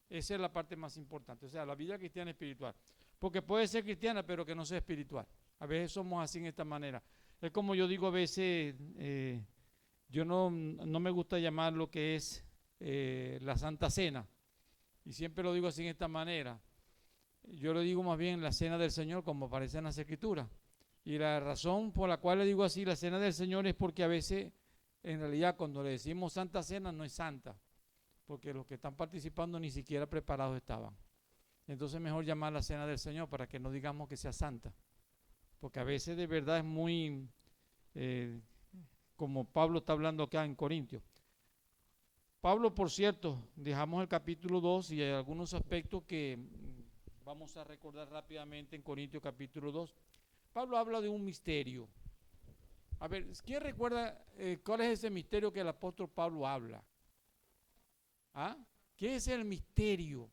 Esa es la parte más importante, o sea, la vida cristiana espiritual. Porque puede ser cristiana, pero que no sea espiritual. A veces somos así en esta manera. Es como yo digo a veces, yo no me gusta llamar lo que es la Santa Cena. Y siempre lo digo así en esta manera. Yo le digo más bien la Cena del Señor, como aparece en las Escrituras. Y la razón por la cual le digo así la Cena del Señor es porque a veces, en realidad, cuando le decimos Santa Cena, no es santa. Porque los que están participando ni siquiera preparados estaban. Entonces mejor llamar la Cena del Señor para que no digamos que sea santa. Porque a veces de verdad es muy, eh, como Pablo está hablando acá en Corintios. Pablo, por cierto, dejamos el capítulo 2 y hay algunos aspectos que vamos a recordar rápidamente en Corintios capítulo 2. Pablo habla de un misterio. A ver, ¿quién recuerda cuál es ese misterio que el apóstol Pablo habla? ¿Ah? ¿Qué es el misterio?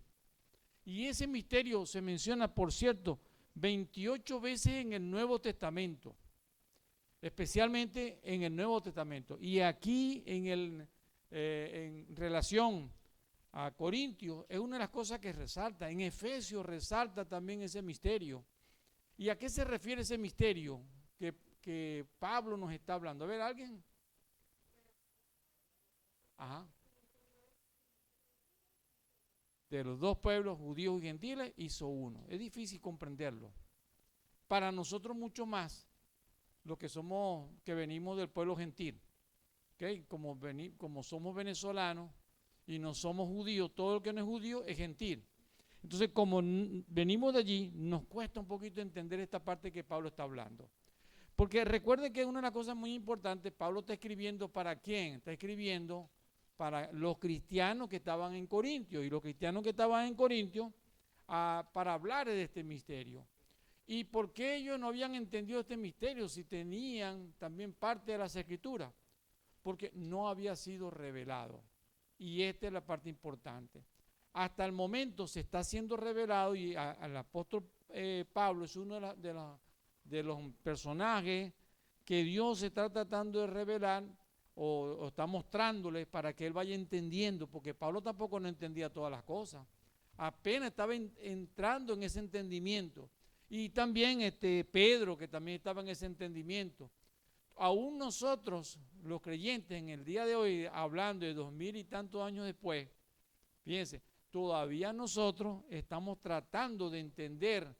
Y ese misterio se menciona, por cierto, 28 veces en el Nuevo Testamento, especialmente en el Nuevo Testamento. Y aquí en relación a Corintios es una de las cosas que resalta. En Efesios resalta también ese misterio. ¿Y a qué se refiere ese misterio que Pablo nos está hablando? A ver, ¿alguien? Ajá. De los dos pueblos, judíos y gentiles, hizo uno. Es difícil comprenderlo. Para nosotros mucho más, los que somos, que venimos del pueblo gentil, ¿okay? Como somos venezolanos y no somos judíos, todo lo que no es judío es gentil. Entonces, como venimos de allí, nos cuesta un poquito entender esta parte que Pablo está hablando. Porque recuerden que una de las cosas muy importantes, Pablo está escribiendo para quién, está escribiendo para los cristianos que estaban en Corintios, y los cristianos que estaban en Corintios para hablar de este misterio. ¿Y por qué ellos no habían entendido este misterio si tenían también parte de las Escrituras? Porque no había sido revelado. Y esta es la parte importante. Hasta el momento se está siendo revelado y al apóstol Pablo es uno de los personajes que Dios está tratando de revelar o está mostrándole para que él vaya entendiendo, porque Pablo tampoco no entendía todas las cosas. Apenas estaba entrando en ese entendimiento. Y también Pedro, que también estaba en ese entendimiento. Aún nosotros, los creyentes, en el día de hoy, hablando de 2000 y tantos años después, fíjense, todavía nosotros estamos tratando de entender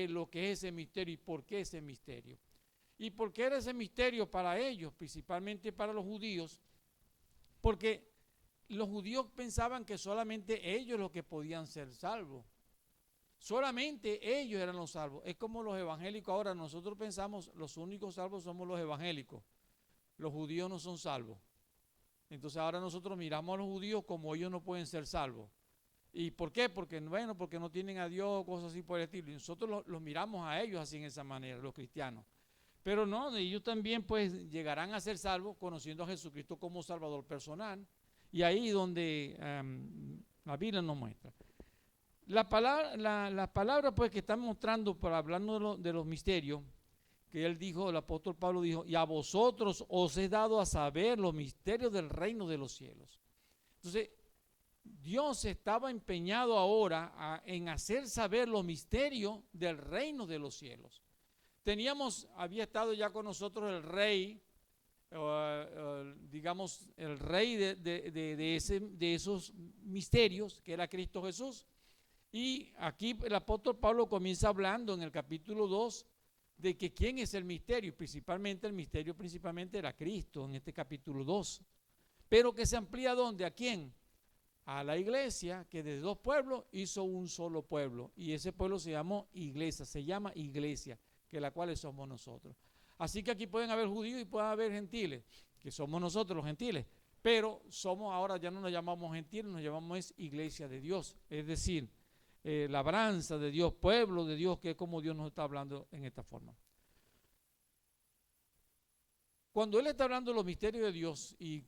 lo que es ese misterio y por qué ese misterio. ¿Y por qué era ese misterio para ellos, principalmente para los judíos? Porque los judíos pensaban que solamente ellos los que podían ser salvos. Solamente ellos eran los salvos. Es como los evangélicos ahora. Nosotros pensamos los únicos salvos somos los evangélicos. Los judíos no son salvos. Entonces ahora nosotros miramos a los judíos como ellos no pueden ser salvos. ¿Y por qué? Porque, bueno, porque no tienen a Dios, cosas así por el estilo. Y nosotros los miramos a ellos así en esa manera, los cristianos. Pero no, ellos también pues llegarán a ser salvos conociendo a Jesucristo como Salvador personal. Y ahí donde la Biblia nos muestra. La palabra pues que están mostrando para hablarnos de los misterios, que él dijo, el apóstol Pablo dijo, y a vosotros os he dado a saber los misterios del reino de los cielos. Entonces, Dios estaba empeñado ahora en hacer saber los misterios del reino de los cielos. Había estado ya con nosotros el rey, digamos, el rey de esos misterios, que era Cristo Jesús. Y aquí el apóstol Pablo comienza hablando en el capítulo 2 de que quién es el misterio. Principalmente el misterio era Cristo en este capítulo 2. Pero que se amplía ¿a dónde? ¿A quién? A la iglesia, que de dos pueblos hizo un solo pueblo. Y ese pueblo se llama iglesia, que la cual somos nosotros. Así que aquí pueden haber judíos y pueden haber gentiles, que somos nosotros los gentiles. Pero ahora ya no nos llamamos gentiles, nos llamamos iglesia de Dios. Es decir, labranza de Dios, pueblo de Dios, que es como Dios nos está hablando en esta forma. Cuando Él está hablando de los misterios de Dios y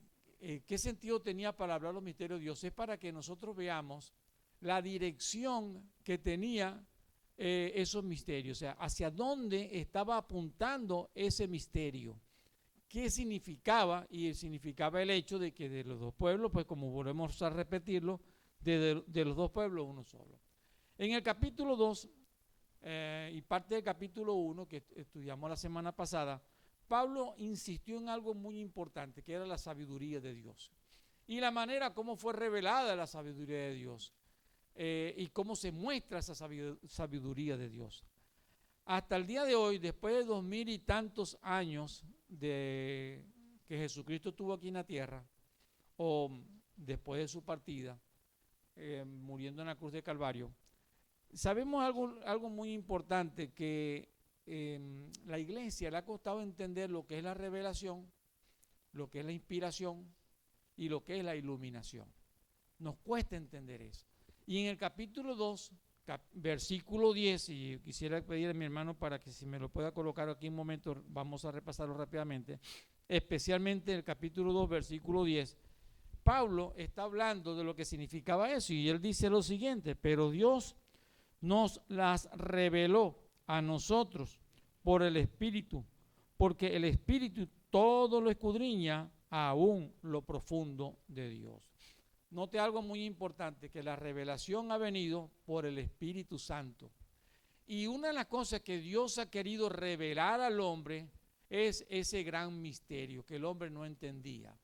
qué sentido tenía para hablar los misterios de Dios, es para que nosotros veamos la dirección que tenía esos misterios, o sea, hacia dónde estaba apuntando ese misterio. ¿Qué significaba? Y significaba el hecho de que de los dos pueblos, pues como volvemos a repetirlo, de los dos pueblos uno solo. En el capítulo 2 y parte del capítulo 1 que estudiamos la semana pasada, Pablo insistió en algo muy importante, que era la sabiduría de Dios. Y la manera como fue revelada la sabiduría de Dios y cómo se muestra esa sabiduría de Dios. Hasta el día de hoy, después de 2000 y tantos años de que Jesucristo estuvo aquí en la tierra, o después de su partida, muriendo en la cruz de Calvario, sabemos algo muy importante, que la iglesia le ha costado entender lo que es la revelación, lo que es la inspiración y lo que es la iluminación. Nos cuesta entender eso. Y en el capítulo 2, versículo 10, y quisiera pedir a mi hermano para que si me lo pueda colocar aquí un momento, vamos a repasarlo rápidamente, especialmente en el capítulo 2, versículo 10, Pablo está hablando de lo que significaba eso, y él dice lo siguiente: pero Dios nos las reveló a nosotros por el Espíritu, porque el Espíritu todo lo escudriña, aún lo profundo de Dios. Note algo muy importante, que la revelación ha venido por el Espíritu Santo. Y una de las cosas que Dios ha querido revelar al hombre es ese gran misterio que el hombre no entendía.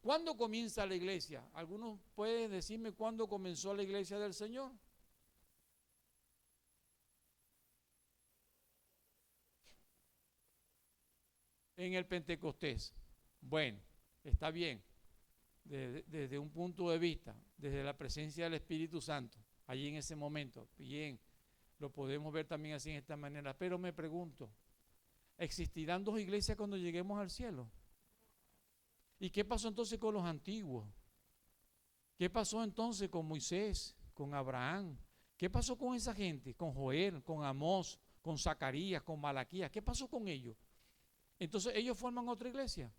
¿Cuándo comienza la iglesia? ¿Algunos pueden decirme cuándo comenzó la iglesia del Señor? En el Pentecostés. Bueno, está bien. Desde un punto de vista, desde la presencia del Espíritu Santo, allí en ese momento, bien, lo podemos ver también así en esta manera. Pero me pregunto, ¿existirán dos iglesias cuando lleguemos al cielo? ¿Y qué pasó entonces con los antiguos? ¿Qué pasó entonces con Moisés, con Abraham? ¿Qué pasó con esa gente? Con Joel, con Amós, con Zacarías, con Malaquías. ¿Qué pasó con ellos? Entonces ellos forman otra iglesia.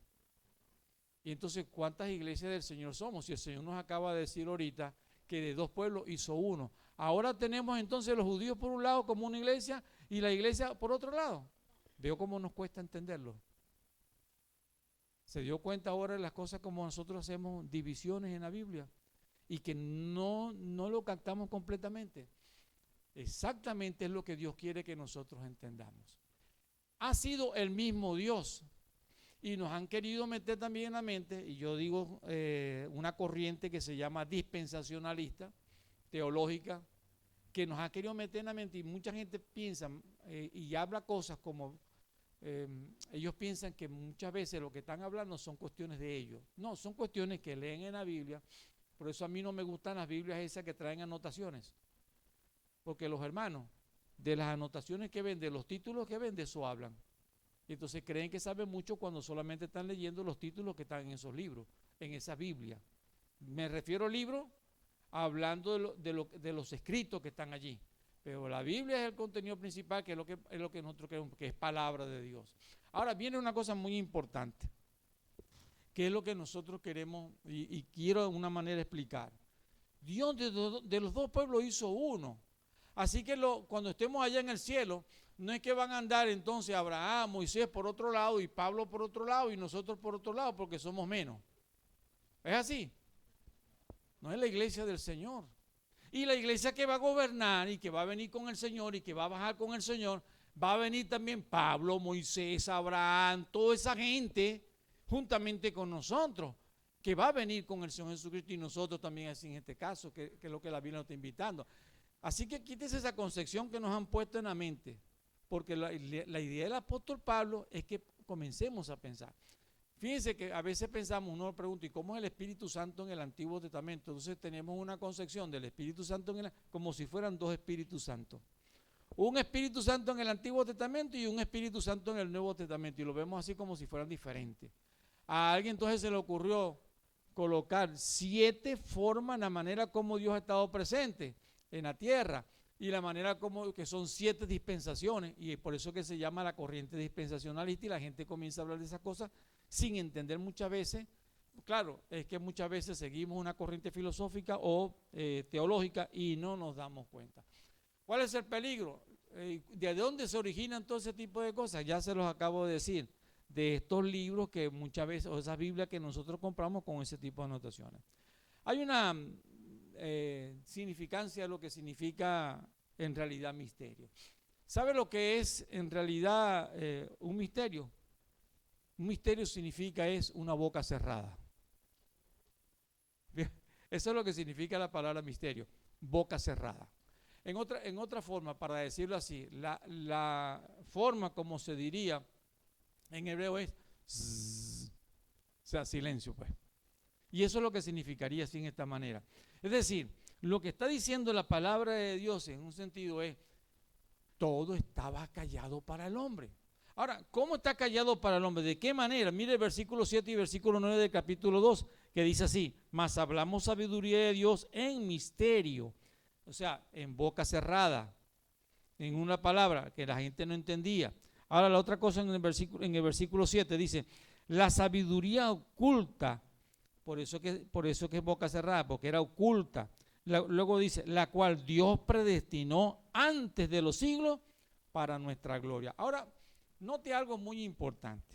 Y entonces, ¿cuántas iglesias del Señor somos? Si el Señor nos acaba de decir ahorita que de dos pueblos hizo uno. Ahora tenemos entonces los judíos por un lado como una iglesia y la iglesia por otro lado. Veo cómo nos cuesta entenderlo. Se dio cuenta ahora de las cosas como nosotros hacemos divisiones en la Biblia y que no lo captamos completamente. Exactamente es lo que Dios quiere que nosotros entendamos. Ha sido el mismo Dios. Y nos han querido meter también en la mente, y yo digo una corriente que se llama dispensacionalista, teológica, que nos ha querido meter en la mente, y mucha gente piensa y habla cosas como, ellos piensan que muchas veces lo que están hablando son cuestiones de ellos. No, son cuestiones que leen en la Biblia. Por eso a mí no me gustan las Biblias esas que traen anotaciones, porque los hermanos, de las anotaciones que ven, de los títulos que ven, de eso hablan. Y entonces creen que saben mucho cuando solamente están leyendo los títulos que están en esos libros, en esa Biblia. Me refiero al libro hablando de los escritos que están allí. Pero la Biblia es el contenido principal, que es lo que nosotros creemos, que es palabra de Dios. Ahora viene una cosa muy importante, que es lo que nosotros queremos y quiero de una manera explicar. Dios de los dos pueblos hizo uno. Así que cuando estemos allá en el cielo, no es que van a andar entonces Abraham, Moisés por otro lado y Pablo por otro lado y nosotros por otro lado porque somos menos. ¿Es así? No es la iglesia del Señor. Y la iglesia que va a gobernar y que va a venir con el Señor y que va a bajar con el Señor, va a venir también Pablo, Moisés, Abraham, toda esa gente juntamente con nosotros, que va a venir con el Señor Jesucristo y nosotros también así en este caso, que es lo que la Biblia nos está invitando. Así que quítese esa concepción que nos han puesto en la mente. Porque la idea del apóstol Pablo es que comencemos a pensar. Fíjense que a veces pensamos, uno pregunta, ¿y cómo es el Espíritu Santo en el Antiguo Testamento? Entonces tenemos una concepción del Espíritu Santo como si fueran dos Espíritus Santos. Un Espíritu Santo en el Antiguo Testamento y un Espíritu Santo en el Nuevo Testamento. Y lo vemos así como si fueran diferentes. A alguien entonces se le ocurrió colocar 7 formas, la manera como Dios ha estado presente en la tierra. Y la manera como que son 7 dispensaciones, y es por eso que se llama la corriente dispensacionalista, y la gente comienza a hablar de esas cosas sin entender muchas veces. Claro, es que muchas veces seguimos una corriente filosófica o teológica y no nos damos cuenta. ¿Cuál es el peligro? ¿De dónde se originan todo ese tipo de cosas? Ya se los acabo de decir, de estos libros que muchas veces, o esas Biblias que nosotros compramos con ese tipo de anotaciones. Hay una significancia de lo que significa en realidad misterio. ¿Sabe lo que es en realidad un misterio? Un misterio significa es una boca cerrada. Bien, eso es lo que significa la palabra misterio, boca cerrada. En otra forma, para decirlo así, la forma como se diría en hebreo es zzz, o sea, silencio, pues. Y eso es lo que significaría así en esta manera. Es decir, lo que está diciendo la palabra de Dios en un sentido es, todo estaba callado para el hombre. Ahora, ¿cómo está callado para el hombre? ¿De qué manera? Mire el versículo 7 y versículo 9 del capítulo 2, que dice así, mas hablamos sabiduría de Dios en misterio, o sea, en boca cerrada, en una palabra que la gente no entendía. Ahora la otra cosa en el versículo 7 dice, la sabiduría oculta, por eso que es boca cerrada, porque era oculta. Luego dice, la cual Dios predestinó antes de los siglos para nuestra gloria. Ahora, note algo muy importante.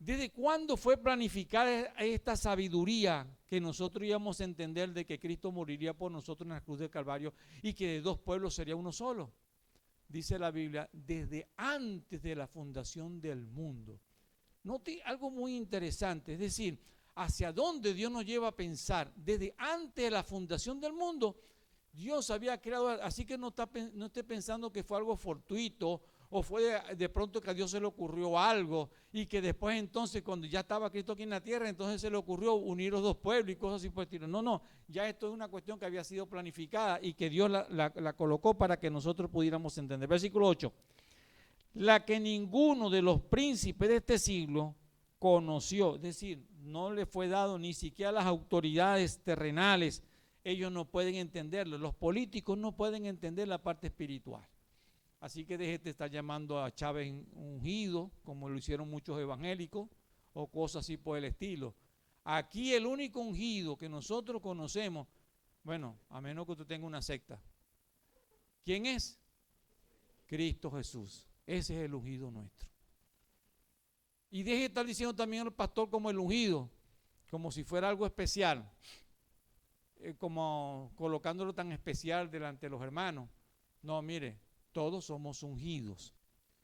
¿Desde cuándo fue planificada esta sabiduría que nosotros íbamos a entender de que Cristo moriría por nosotros en la cruz del Calvario y que de dos pueblos sería uno solo? Dice la Biblia, desde antes de la fundación del mundo. Note algo muy interesante, es decir, hacia dónde Dios nos lleva a pensar. Desde antes de la fundación del mundo, Dios había creado, así que no esté pensando que fue algo fortuito o fue de pronto que a Dios se le ocurrió algo y que después entonces cuando ya estaba Cristo aquí en la tierra, entonces se le ocurrió unir los dos pueblos y cosas así por el estilo. No, ya esto es una cuestión que había sido planificada y que Dios la colocó para que nosotros pudiéramos entender. Versículo 8. La que ninguno de los príncipes de este siglo conoció, es decir, no le fue dado ni siquiera a las autoridades terrenales, ellos no pueden entenderlo, los políticos no pueden entender la parte espiritual. Así que deje de estar llamando a Chávez ungido, como lo hicieron muchos evangélicos, o cosas así por el estilo. Aquí el único ungido que nosotros conocemos, bueno, a menos que usted tenga una secta. ¿Quién es? Cristo Jesús. Ese es el ungido nuestro. Y deje de estar diciendo también al pastor como el ungido, como si fuera algo especial, como colocándolo tan especial delante de los hermanos. No, mire, todos somos ungidos.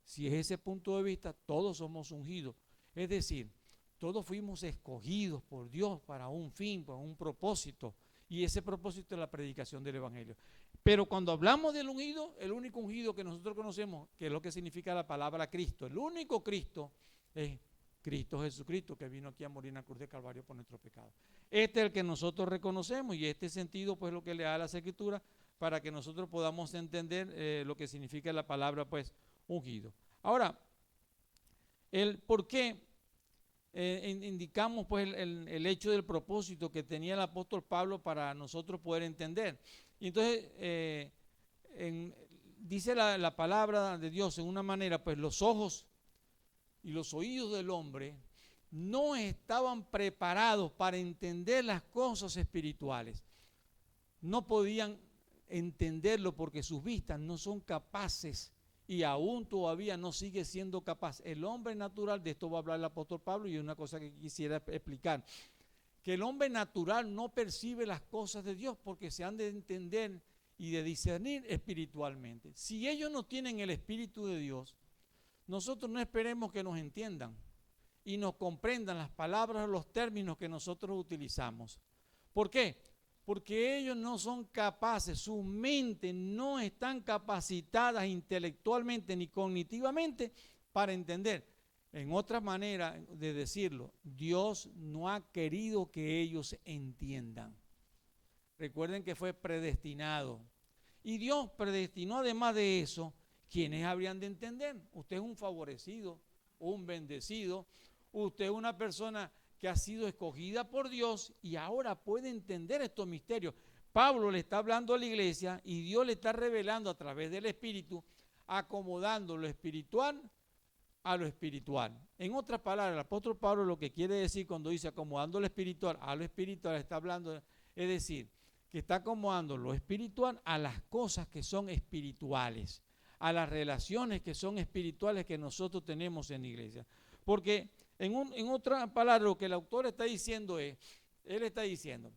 Si es ese punto de vista, todos somos ungidos. Es decir, todos fuimos escogidos por Dios para un fin, para un propósito. Y ese propósito es la predicación del Evangelio. Pero cuando hablamos del ungido, el único ungido que nosotros conocemos, que es lo que significa la palabra Cristo, el único Cristo es Cristo Jesucristo, que vino aquí a morir en la cruz de Calvario por nuestros pecados. Este es el que nosotros reconocemos y este sentido pues lo que le da a las Escrituras para que nosotros podamos entender lo que significa la palabra pues ungido. Ahora, ¿por qué indicamos pues el hecho del propósito que tenía el apóstol Pablo para nosotros poder entender? Y entonces dice la palabra de Dios en una manera, pues los ojos y los oídos del hombre no estaban preparados para entender las cosas espirituales. No podían entenderlo porque sus vistas no son capaces y aún todavía no sigue siendo capaz. El hombre natural, de esto va a hablar el apóstol Pablo y es una cosa que quisiera explicar, que el hombre natural no percibe las cosas de Dios porque se han de entender y de discernir espiritualmente. Si ellos no tienen el Espíritu de Dios, nosotros no esperemos que nos entiendan y nos comprendan las palabras o los términos que nosotros utilizamos. ¿Por qué? Porque ellos no son capaces, su mente no están capacitadas intelectualmente ni cognitivamente para entender. En otra manera de decirlo, Dios no ha querido que ellos entiendan. Recuerden que fue predestinado. Y Dios predestinó además de eso, ¿quiénes habrían de entender? Usted es un favorecido, un bendecido, usted es una persona que ha sido escogida por Dios y ahora puede entender estos misterios. Pablo le está hablando a la iglesia y Dios le está revelando a través del Espíritu, acomodando lo espiritual a lo espiritual. En otras palabras, el apóstol Pablo lo que quiere decir cuando dice acomodando lo espiritual a lo espiritual, está hablando, es decir, que está acomodando lo espiritual a las cosas que son espirituales, a las relaciones que son espirituales que nosotros tenemos en la iglesia. Porque en otra palabra lo que el autor está diciendo es, él está diciendo,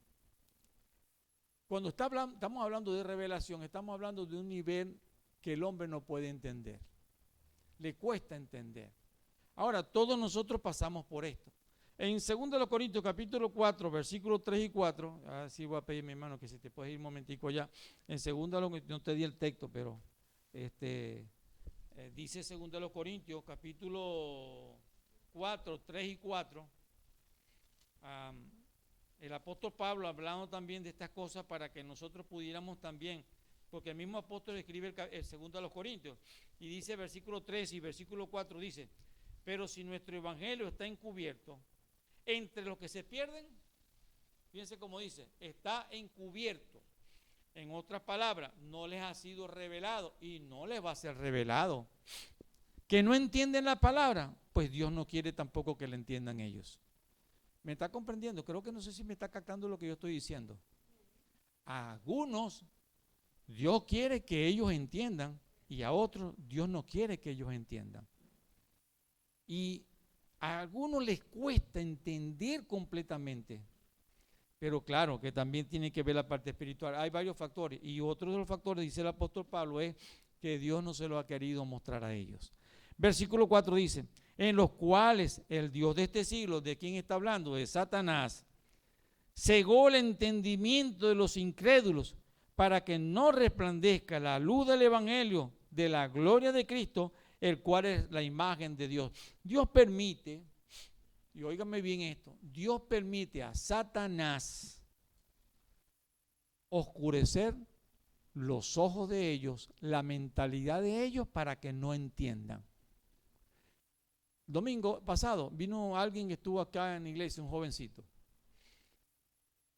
Cuando estamos hablando de revelación, estamos hablando de un nivel que el hombre no puede entender. Le cuesta entender. Ahora, todos nosotros pasamos por esto. En 2 Corintios capítulo 4, versículos 3 y 4, así voy a pedir a mi hermano que si te puedes ir un momentico allá. En 2, no te di el texto, pero dice 2 Corintios capítulo 4, 3 y 4. El apóstol Pablo hablando también de estas cosas para que nosotros pudiéramos también, porque el mismo apóstol escribe el 2 Corintios y dice versículo 3 y versículo 4 dice, pero si nuestro evangelio está encubierto, entre los que se pierden, fíjense cómo dice, está encubierto. En otras palabras, no les ha sido revelado y no les va a ser revelado. Que no entienden la palabra, pues Dios no quiere tampoco que la entiendan ellos. ¿Me está comprendiendo? Creo que no sé si me está captando lo que yo estoy diciendo. A algunos Dios quiere que ellos entiendan y a otros Dios no quiere que ellos entiendan. Y a algunos les cuesta entender completamente. Pero claro que también tiene que ver la parte espiritual. Hay varios factores y otro de los factores, dice el apóstol Pablo, es que Dios no se lo ha querido mostrar a ellos. Versículo 4 dice, en los cuales el Dios de este siglo, ¿de quién está hablando? De Satanás, cegó el entendimiento de los incrédulos para que no resplandezca la luz del evangelio de la gloria de Cristo, el cual es la imagen de Dios. Dios permite, y óigame bien esto, Dios permite a Satanás oscurecer los ojos de ellos, la mentalidad de ellos para que no entiendan. Domingo pasado vino alguien que estuvo acá en la iglesia, un jovencito.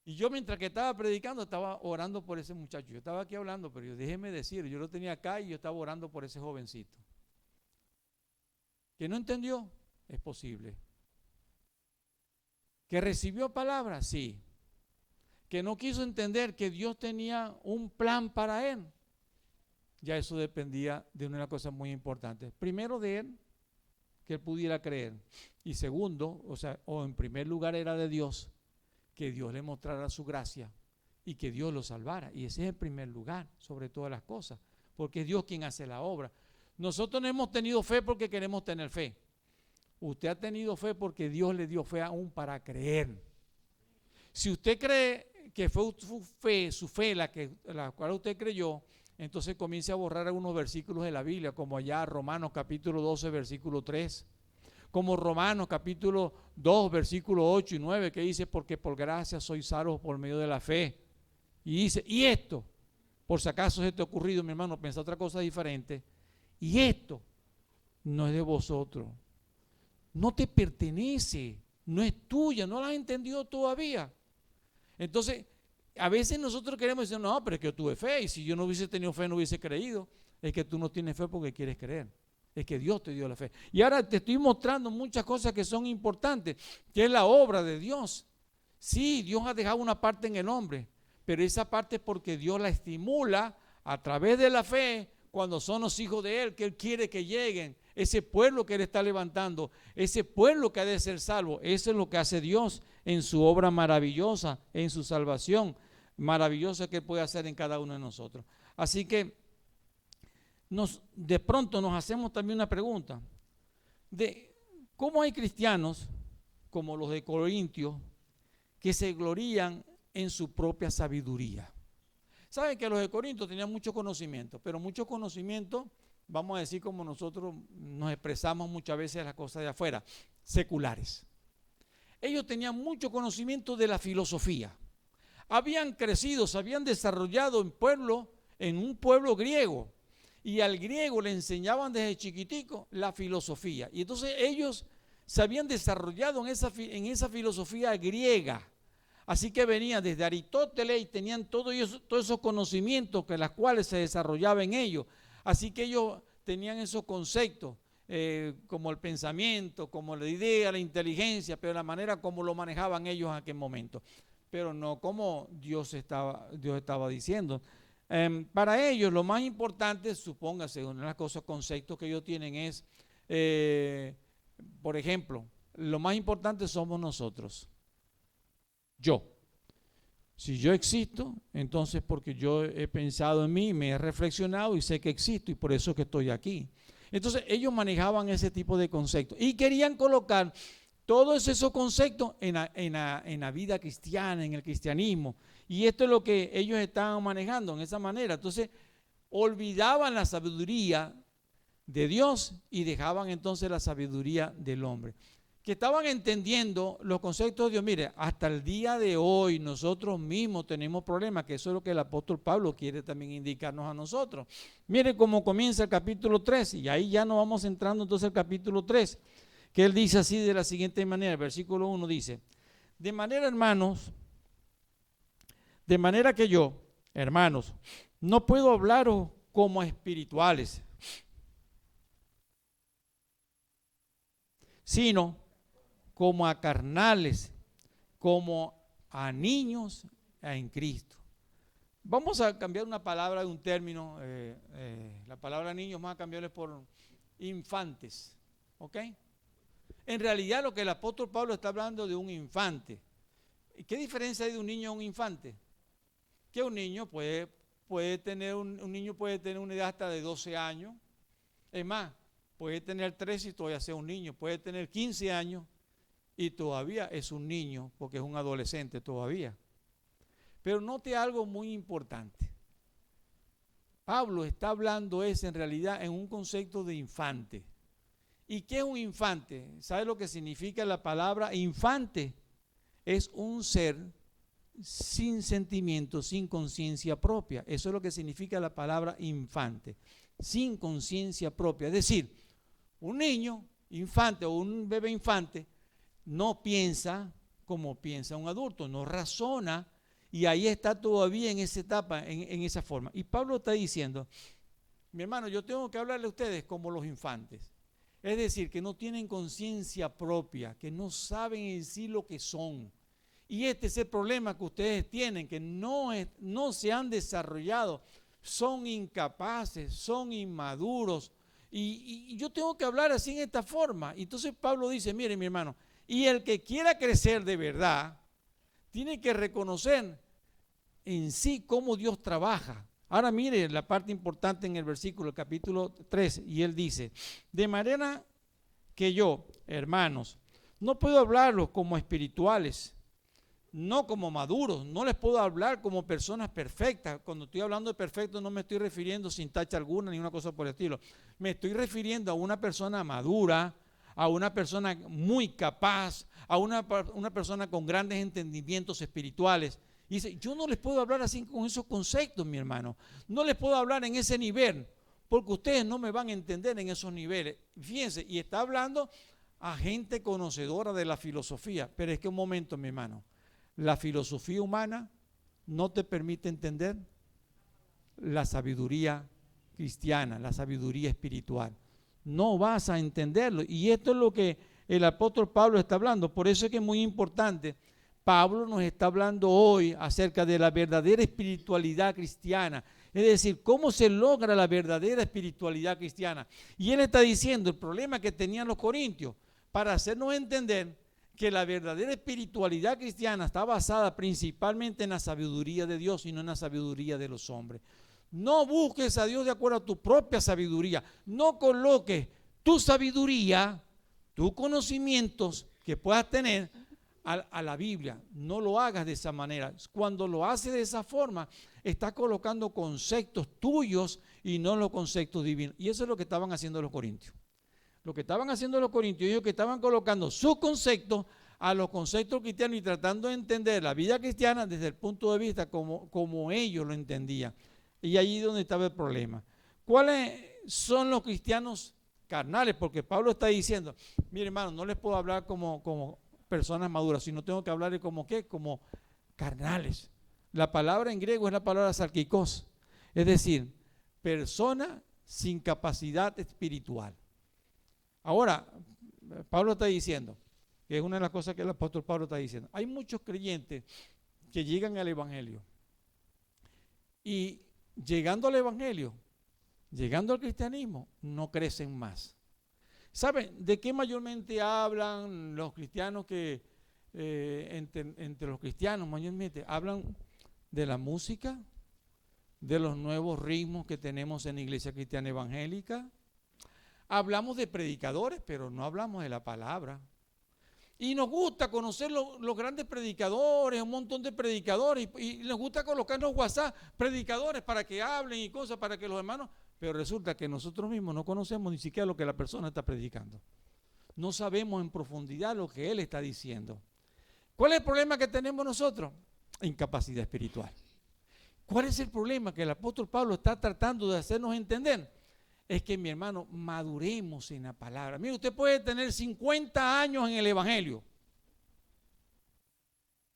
Y yo mientras que estaba predicando estaba orando por ese muchacho. Yo estaba aquí hablando, pero yo, déjeme decir, yo lo tenía acá y yo estaba orando por ese jovencito. ¿Que no entendió? Es posible. ¿Que recibió palabras? Sí. ¿Que no quiso entender que Dios tenía un plan para él? Ya eso dependía de una cosa muy importante. Primero de él, que él pudiera creer. Y segundo, o en primer lugar era de Dios, que Dios le mostrara su gracia y que Dios lo salvara. Y ese es el primer lugar, sobre todas las cosas, porque es Dios quien hace la obra. Nosotros no hemos tenido fe porque queremos tener fe. Usted ha tenido fe porque Dios le dio fe aún para creer. Si usted cree que fue su fe la cual usted creyó, entonces comience a borrar algunos versículos de la Biblia, como allá Romanos capítulo 12, versículo 3, como Romanos capítulo 2, versículo 8 y 9, que dice, porque por gracia sois salvos por medio de la fe. Y dice, y esto, por si acaso se te ha ocurrido, mi hermano, pensar otra cosa diferente, y esto no es de vosotros, no te pertenece, no es tuya, no la has entendido todavía. Entonces, a veces nosotros queremos decir, no, pero es que yo tuve fe, y si yo no hubiese tenido fe, no hubiese creído. Es que tú no tienes fe porque quieres creer. Es que Dios te dio la fe. Y ahora te estoy mostrando muchas cosas que son importantes, que es la obra de Dios. Sí, Dios ha dejado una parte en el hombre, pero esa parte es porque Dios la estimula a través de la fe cuando son los hijos de Él, que Él quiere que lleguen. Ese pueblo que Él está levantando, ese pueblo que ha de ser salvo, eso es lo que hace Dios en su obra maravillosa, en su salvación maravillosa que Él puede hacer en cada uno de nosotros. Así que de pronto nos hacemos también una pregunta de cómo hay cristianos como los de Corintios que se glorían en su propia sabiduría. Saben que los de Corintios tenían mucho conocimiento, pero mucho conocimiento, vamos a decir como nosotros nos expresamos muchas veces las cosas de afuera, seculares. Ellos tenían mucho conocimiento de la filosofía. Habían crecido, se habían desarrollado en un pueblo griego, y al griego le enseñaban desde chiquitico la filosofía. Y entonces ellos se habían desarrollado en esa filosofía griega. Así que venían desde Aristóteles y tenían todos esos conocimientos que las cuales se desarrollaban en ellos. Así que ellos tenían esos conceptos, como el pensamiento, como la idea, la inteligencia, pero la manera como lo manejaban ellos en aquel momento. Pero no como Dios estaba diciendo. Para ellos lo más importante, supóngase, una de las cosas, conceptos que ellos tienen es, por ejemplo, lo más importante somos nosotros. Yo. Si yo existo, entonces porque yo he pensado en mí, me he reflexionado y sé que existo y por eso es que estoy aquí. Entonces ellos manejaban ese tipo de conceptos y querían colocar todos esos conceptos en la vida cristiana, en el cristianismo. Y esto es lo que ellos estaban manejando en esa manera. Entonces olvidaban la sabiduría de Dios y dejaban entonces la sabiduría del hombre. Que estaban entendiendo los conceptos de Dios. Mire, hasta el día de hoy nosotros mismos tenemos problemas, que eso es lo que el apóstol Pablo quiere también indicarnos a nosotros. Mire cómo comienza el capítulo 3, y ahí ya nos vamos entrando entonces al capítulo 3, que él dice así de la siguiente manera, el versículo 1 dice, de manera, hermanos, de manera que yo, hermanos, no puedo hablaros como espirituales, sino como a carnales, como a niños en Cristo. Vamos a cambiar una palabra de un término, la palabra niños, vamos a cambiarle por infantes, ¿ok? En realidad lo que el apóstol Pablo está hablando de un infante. ¿Qué diferencia hay de un niño a un infante? Que un niño puede tener una edad hasta de 12 años, es más, puede tener 13 y todavía sea un niño, puede tener 15 años y todavía es un niño porque es un adolescente todavía. Pero note algo muy importante. Pablo está hablando en realidad en un concepto de infante. ¿Y qué es un infante? ¿Sabe lo que significa la palabra infante? Es un ser sin sentimientos, sin conciencia propia. Eso es lo que significa la palabra infante, sin conciencia propia. Es decir, un niño infante o un bebé infante no piensa como piensa un adulto, no razona, y ahí está todavía en esa etapa, en esa forma. Y Pablo está diciendo, mi hermano, yo tengo que hablarle a ustedes como los infantes. Es decir, que no tienen conciencia propia, que no saben en sí lo que son. Y este es el problema que ustedes tienen, que no se han desarrollado, son incapaces, son inmaduros. Y yo tengo que hablar así en esta forma. Entonces Pablo dice, mire mi hermano, y el que quiera crecer de verdad, tiene que reconocer en sí cómo Dios trabaja. Ahora mire la parte importante en el versículo, el capítulo 3, y él dice, de manera que yo, hermanos, no puedo hablarlos como espirituales, no como maduros, no les puedo hablar como personas perfectas. Cuando estoy hablando de perfecto no me estoy refiriendo sin tacha alguna ni una cosa por el estilo. Me estoy refiriendo a una persona madura, a una persona muy capaz, a una persona con grandes entendimientos espirituales. Y dice, yo no les puedo hablar así con esos conceptos, mi hermano. No les puedo hablar en ese nivel, porque ustedes no me van a entender en esos niveles. Fíjense, y está hablando a gente conocedora de la filosofía. Pero es que un momento, mi hermano. La filosofía humana no te permite entender la sabiduría cristiana, la sabiduría espiritual. No vas a entenderlo. Y esto es lo que el apóstol Pablo está hablando. Por eso es que es muy importante. Pablo nos está hablando hoy acerca de la verdadera espiritualidad cristiana. Es decir, cómo se logra la verdadera espiritualidad cristiana. Y él está diciendo el problema que tenían los corintios para hacernos entender que la verdadera espiritualidad cristiana está basada principalmente en la sabiduría de Dios y no en la sabiduría de los hombres. No busques a Dios de acuerdo a tu propia sabiduría. No coloques tu sabiduría, tus conocimientos que puedas tener a la Biblia. No lo hagas de esa manera. Cuando lo haces de esa forma, estás colocando conceptos tuyos y no los conceptos divinos. Y eso es lo que estaban haciendo los corintios. Lo que estaban haciendo los corintios, ellos que estaban colocando sus conceptos a los conceptos cristianos y tratando de entender la vida cristiana desde el punto de vista como ellos lo entendían. Y allí es donde estaba el problema. ¿Cuáles son los cristianos carnales? Porque Pablo está diciendo, mire hermano, no les puedo hablar como personas maduras, sino tengo que hablarles como ¿qué? Como carnales. La palabra en griego es la palabra sarkikos, es decir, persona sin capacidad espiritual. Ahora, Pablo está diciendo, que es una de las cosas que el apóstol Pablo está diciendo, hay muchos creyentes que llegan al evangelio y llegando al evangelio, llegando al cristianismo, no crecen más. ¿Saben de qué mayormente hablan los cristianos que entre los cristianos mayormente hablan de la música, de los nuevos ritmos que tenemos en la Iglesia Cristiana Evangélica. Hablamos de predicadores, pero no hablamos de la palabra. Y nos gusta conocer los grandes predicadores, un montón de predicadores, y nos gusta colocarnos WhatsApp, predicadores para que hablen y cosas, para que los hermanos, pero resulta que nosotros mismos no conocemos ni siquiera lo que la persona está predicando. No sabemos en profundidad lo que él está diciendo. ¿Cuál es el problema que tenemos nosotros? Incapacidad espiritual. ¿Cuál es el problema que el apóstol Pablo está tratando de hacernos entender? Es que, mi hermano, maduremos en la palabra. Mire, usted puede tener 50 años en el evangelio,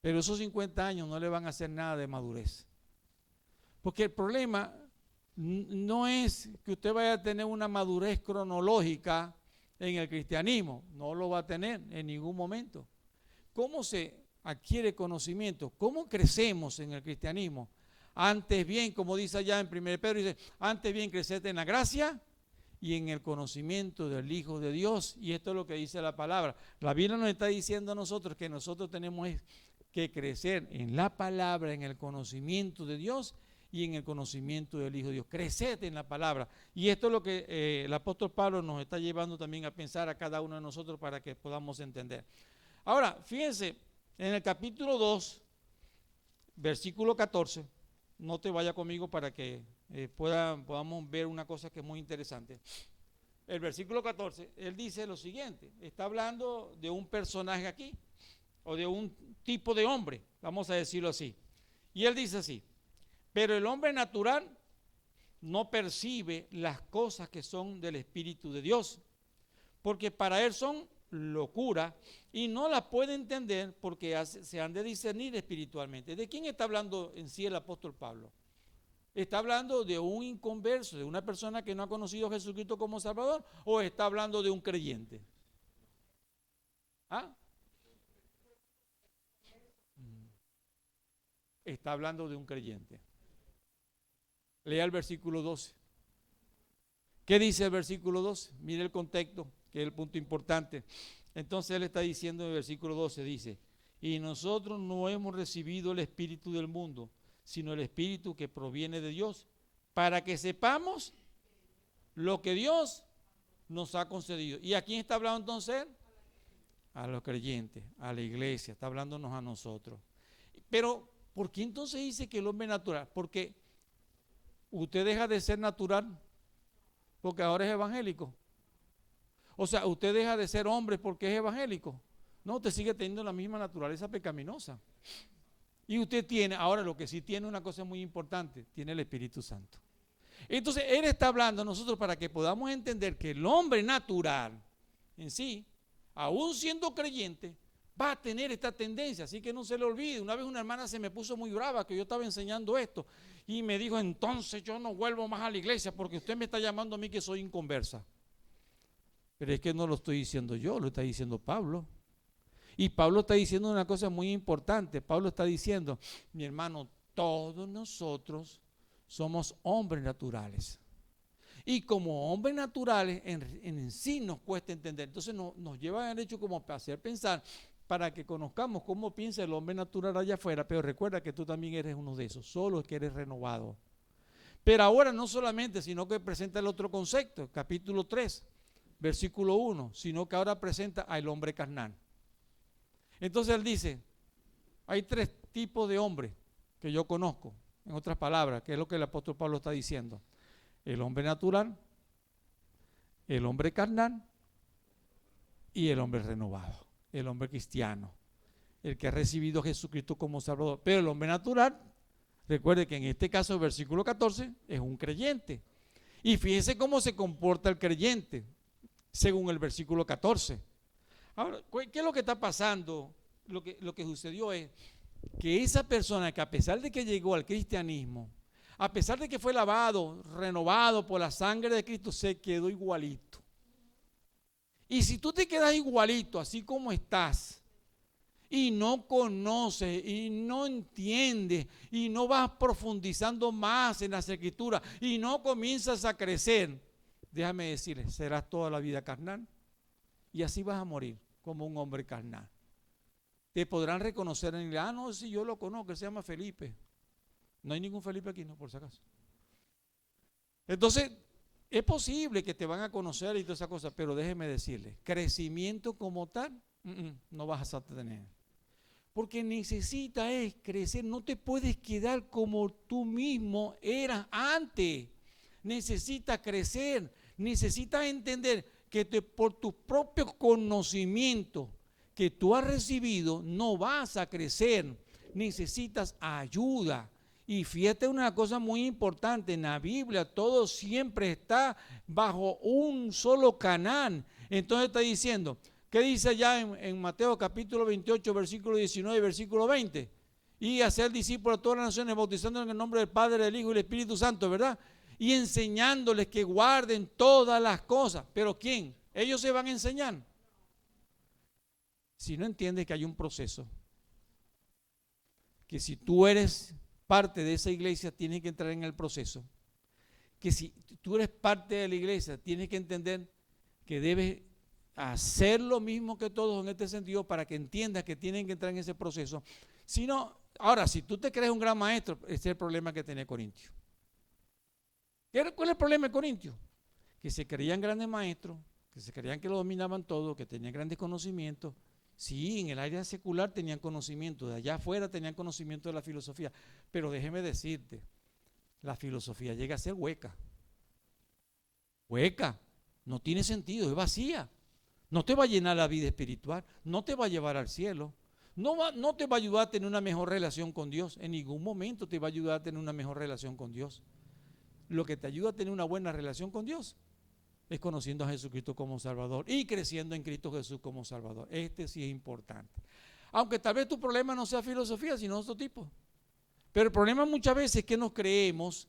pero esos 50 años no le van a hacer nada de madurez. Porque el problema no es que usted vaya a tener una madurez cronológica en el cristianismo. No lo va a tener en ningún momento. ¿Cómo se adquiere conocimiento? ¿Cómo crecemos en el cristianismo? Antes bien, como dice allá en 1 Pedro, dice, antes bien creced en la gracia y en el conocimiento del Hijo de Dios. Y esto es lo que dice la palabra. La Biblia nos está diciendo a nosotros que nosotros tenemos que crecer en la palabra, en el conocimiento de Dios y en el conocimiento del Hijo de Dios. Creced en la palabra. Y esto es lo que el apóstol Pablo nos está llevando también a pensar a cada uno de nosotros para que podamos entender. Ahora, fíjense, en el capítulo 2, versículo 14, no te vaya conmigo para que podamos ver una cosa que es muy interesante. El versículo 14, él dice lo siguiente, está hablando de un personaje aquí, o de un tipo de hombre, vamos a decirlo así. Y él dice así, pero el hombre natural no percibe las cosas que son del Espíritu de Dios, porque para él son locura y no las puede entender porque se han de discernir espiritualmente. ¿De quién está hablando en sí el apóstol Pablo? ¿Está hablando de un inconverso, de una persona que no ha conocido a Jesucristo como Salvador, o está hablando de un creyente? ¿Ah? Está hablando de un creyente. Lea el versículo 12. ¿Qué dice el versículo 12? Mire el contexto, que es el punto importante. Entonces él está diciendo en el versículo 12, dice, y nosotros no hemos recibido el espíritu del mundo, sino el espíritu que proviene de Dios, para que sepamos lo que Dios nos ha concedido. ¿Y a quién está hablando entonces? A los creyentes, a la iglesia, está hablándonos a nosotros. Pero, ¿por qué entonces dice que el hombre es natural? Porque usted deja de ser natural porque ahora es evangélico. O sea, usted deja de ser hombre porque es evangélico. No, usted sigue teniendo la misma naturaleza pecaminosa. Y usted tiene, ahora lo que sí tiene una cosa muy importante, tiene el Espíritu Santo. Entonces, él está hablando a nosotros para que podamos entender que el hombre natural en sí, aún siendo creyente, va a tener esta tendencia, así que no se le olvide. Una vez una hermana se me puso muy brava que yo estaba enseñando esto y me dijo, entonces yo no vuelvo más a la iglesia porque usted me está llamando a mí que soy inconversa. Pero es que no lo estoy diciendo yo, lo está diciendo Pablo. Y Pablo está diciendo una cosa muy importante. Pablo está diciendo, mi hermano, todos nosotros somos hombres naturales. Y como hombres naturales, en sí nos cuesta entender. Entonces nos lleva al hecho como para hacer pensar, para que conozcamos cómo piensa el hombre natural allá afuera. Pero recuerda que tú también eres uno de esos, solo es que eres renovado. Pero ahora no solamente, sino que presenta el otro concepto, capítulo 3, versículo 1, sino que ahora presenta al hombre carnal. Entonces él dice, hay tres tipos de hombres que yo conozco, en otras palabras, que es lo que el apóstol Pablo está diciendo. El hombre natural, el hombre carnal y el hombre renovado, el hombre cristiano, el que ha recibido a Jesucristo como Salvador. Pero el hombre natural, recuerde que en este caso el versículo 14 es un creyente. Y fíjense cómo se comporta el creyente, según el versículo 14. Ahora, ¿qué es lo que está pasando? Lo que sucedió es que esa persona que a pesar de que llegó al cristianismo, a pesar de que fue lavado, renovado por la sangre de Cristo, se quedó igualito. Y si tú te quedas igualito, así como estás, y no conoces, y no entiendes, y no vas profundizando más en las Escrituras, y no comienzas a crecer, déjame decirles, serás toda la vida carnal, y así vas a morir como un hombre carnal. Te podrán reconocer en el, no, si yo lo conozco, él se llama Felipe. No hay ningún Felipe aquí, no, por si acaso. Entonces, es posible que te van a conocer y todas esas cosas, pero déjeme decirle, crecimiento como tal, no vas a tener. Porque necesitas es crecer, no te puedes quedar como tú mismo eras antes. Necesitas crecer, necesitas entender que por tus propios conocimientos que tú has recibido no vas a crecer, necesitas ayuda. Y fíjate una cosa muy importante, en la Biblia todo siempre está bajo un solo canal. Entonces está diciendo, ¿qué dice allá en Mateo capítulo 28, versículo 19 y versículo 20? Y hacer discípulos a todas las naciones, bautizándolos en el nombre del Padre, del Hijo y del Espíritu Santo, ¿verdad? Y enseñándoles que guarden todas las cosas. ¿Pero quién? Ellos se van a enseñar. Si no entiendes que hay un proceso, que si tú eres parte de esa iglesia, tienes que entrar en el proceso, que si tú eres parte de la iglesia, tienes que entender que debes hacer lo mismo que todos en este sentido para que entiendas que tienen que entrar en ese proceso. Si no, ahora, si tú te crees un gran maestro, ese es el problema que tenía Corintio. ¿Cuál es el problema de Corintio? Que se creían grandes maestros, que se creían que lo dominaban todo, que tenían grandes conocimientos. Sí, en el área secular tenían conocimiento, de allá afuera tenían conocimiento de la filosofía, pero déjeme decirte, la filosofía llega a ser hueca, no tiene sentido, es vacía, no te va a llenar la vida espiritual, no te va a llevar al cielo, no te va a ayudar a tener una mejor relación con Dios, en ningún momento te va a ayudar a tener una mejor relación con Dios. Lo que te ayuda a tener una buena relación con Dios es conociendo a Jesucristo como Salvador y creciendo en Cristo Jesús como Salvador. Este sí es importante. Aunque tal vez tu problema no sea filosofía, sino otro tipo. Pero el problema muchas veces es que nos creemos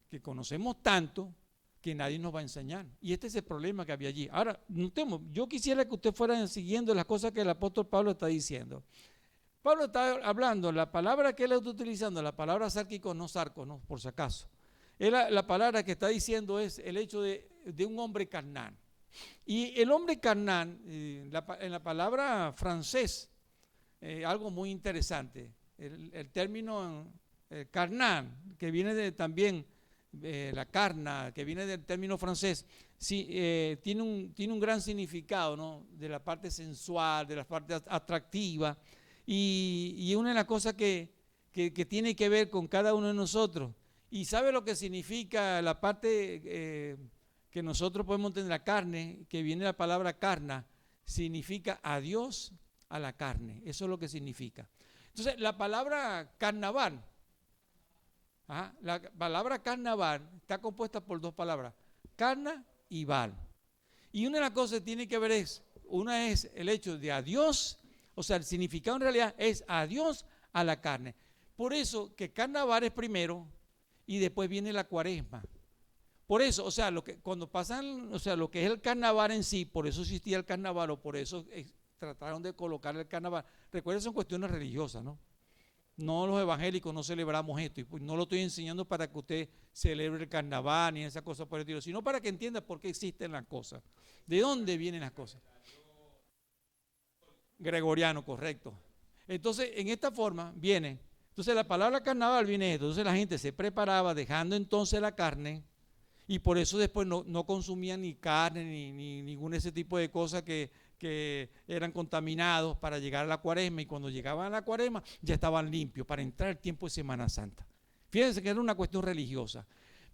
que conocemos tanto que nadie nos va a enseñar. Y este es el problema que había allí. Ahora, notemos, yo quisiera que usted fuera siguiendo las cosas que el apóstol Pablo está diciendo. Pablo está hablando, la palabra que él está utilizando, la palabra sárquico, no sarco, no, por si acaso. La palabra que está diciendo es el hecho de un hombre carnal. Y el hombre carnal, en la palabra francés, algo muy interesante, el término carnal, que viene también, la carna, que viene del término francés, sí, tiene un gran significado, ¿no? De la parte sensual, de la parte atractiva, y una de las cosas que tiene que ver con cada uno de nosotros. ¿Y sabe lo que significa la parte que nosotros podemos tener, la carne, que viene la palabra carna, significa adiós a la carne? Eso es lo que significa. Entonces, la palabra carnaval, la palabra carnaval está compuesta por dos palabras, carna y val. Y una de las cosas que tiene que ver una es el hecho de adiós, o sea, el significado en realidad es adiós a la carne. Por eso que carnaval es primero, y después viene la cuaresma. Por eso, o sea, cuando pasan, o sea, lo que es el carnaval en sí, por eso existía el carnaval, o por eso trataron de colocar el carnaval. Recuerden, son cuestiones religiosas, ¿no? No, los evangélicos no celebramos esto, y pues no lo estoy enseñando para que usted celebre el carnaval ni esa cosa por el estilo, sino para que entienda por qué existen las cosas, de dónde vienen las cosas. Gregoriano, correcto. Entonces, en esta forma viene. Entonces la palabra carnaval viene de esto. Entonces la gente se preparaba dejando entonces la carne, y por eso después no consumían ni carne ni ningún ese tipo de cosas que eran contaminados para llegar a la cuaresma, y cuando llegaban a la cuaresma ya estaban limpios para entrar el tiempo de Semana Santa. Fíjense que era una cuestión religiosa.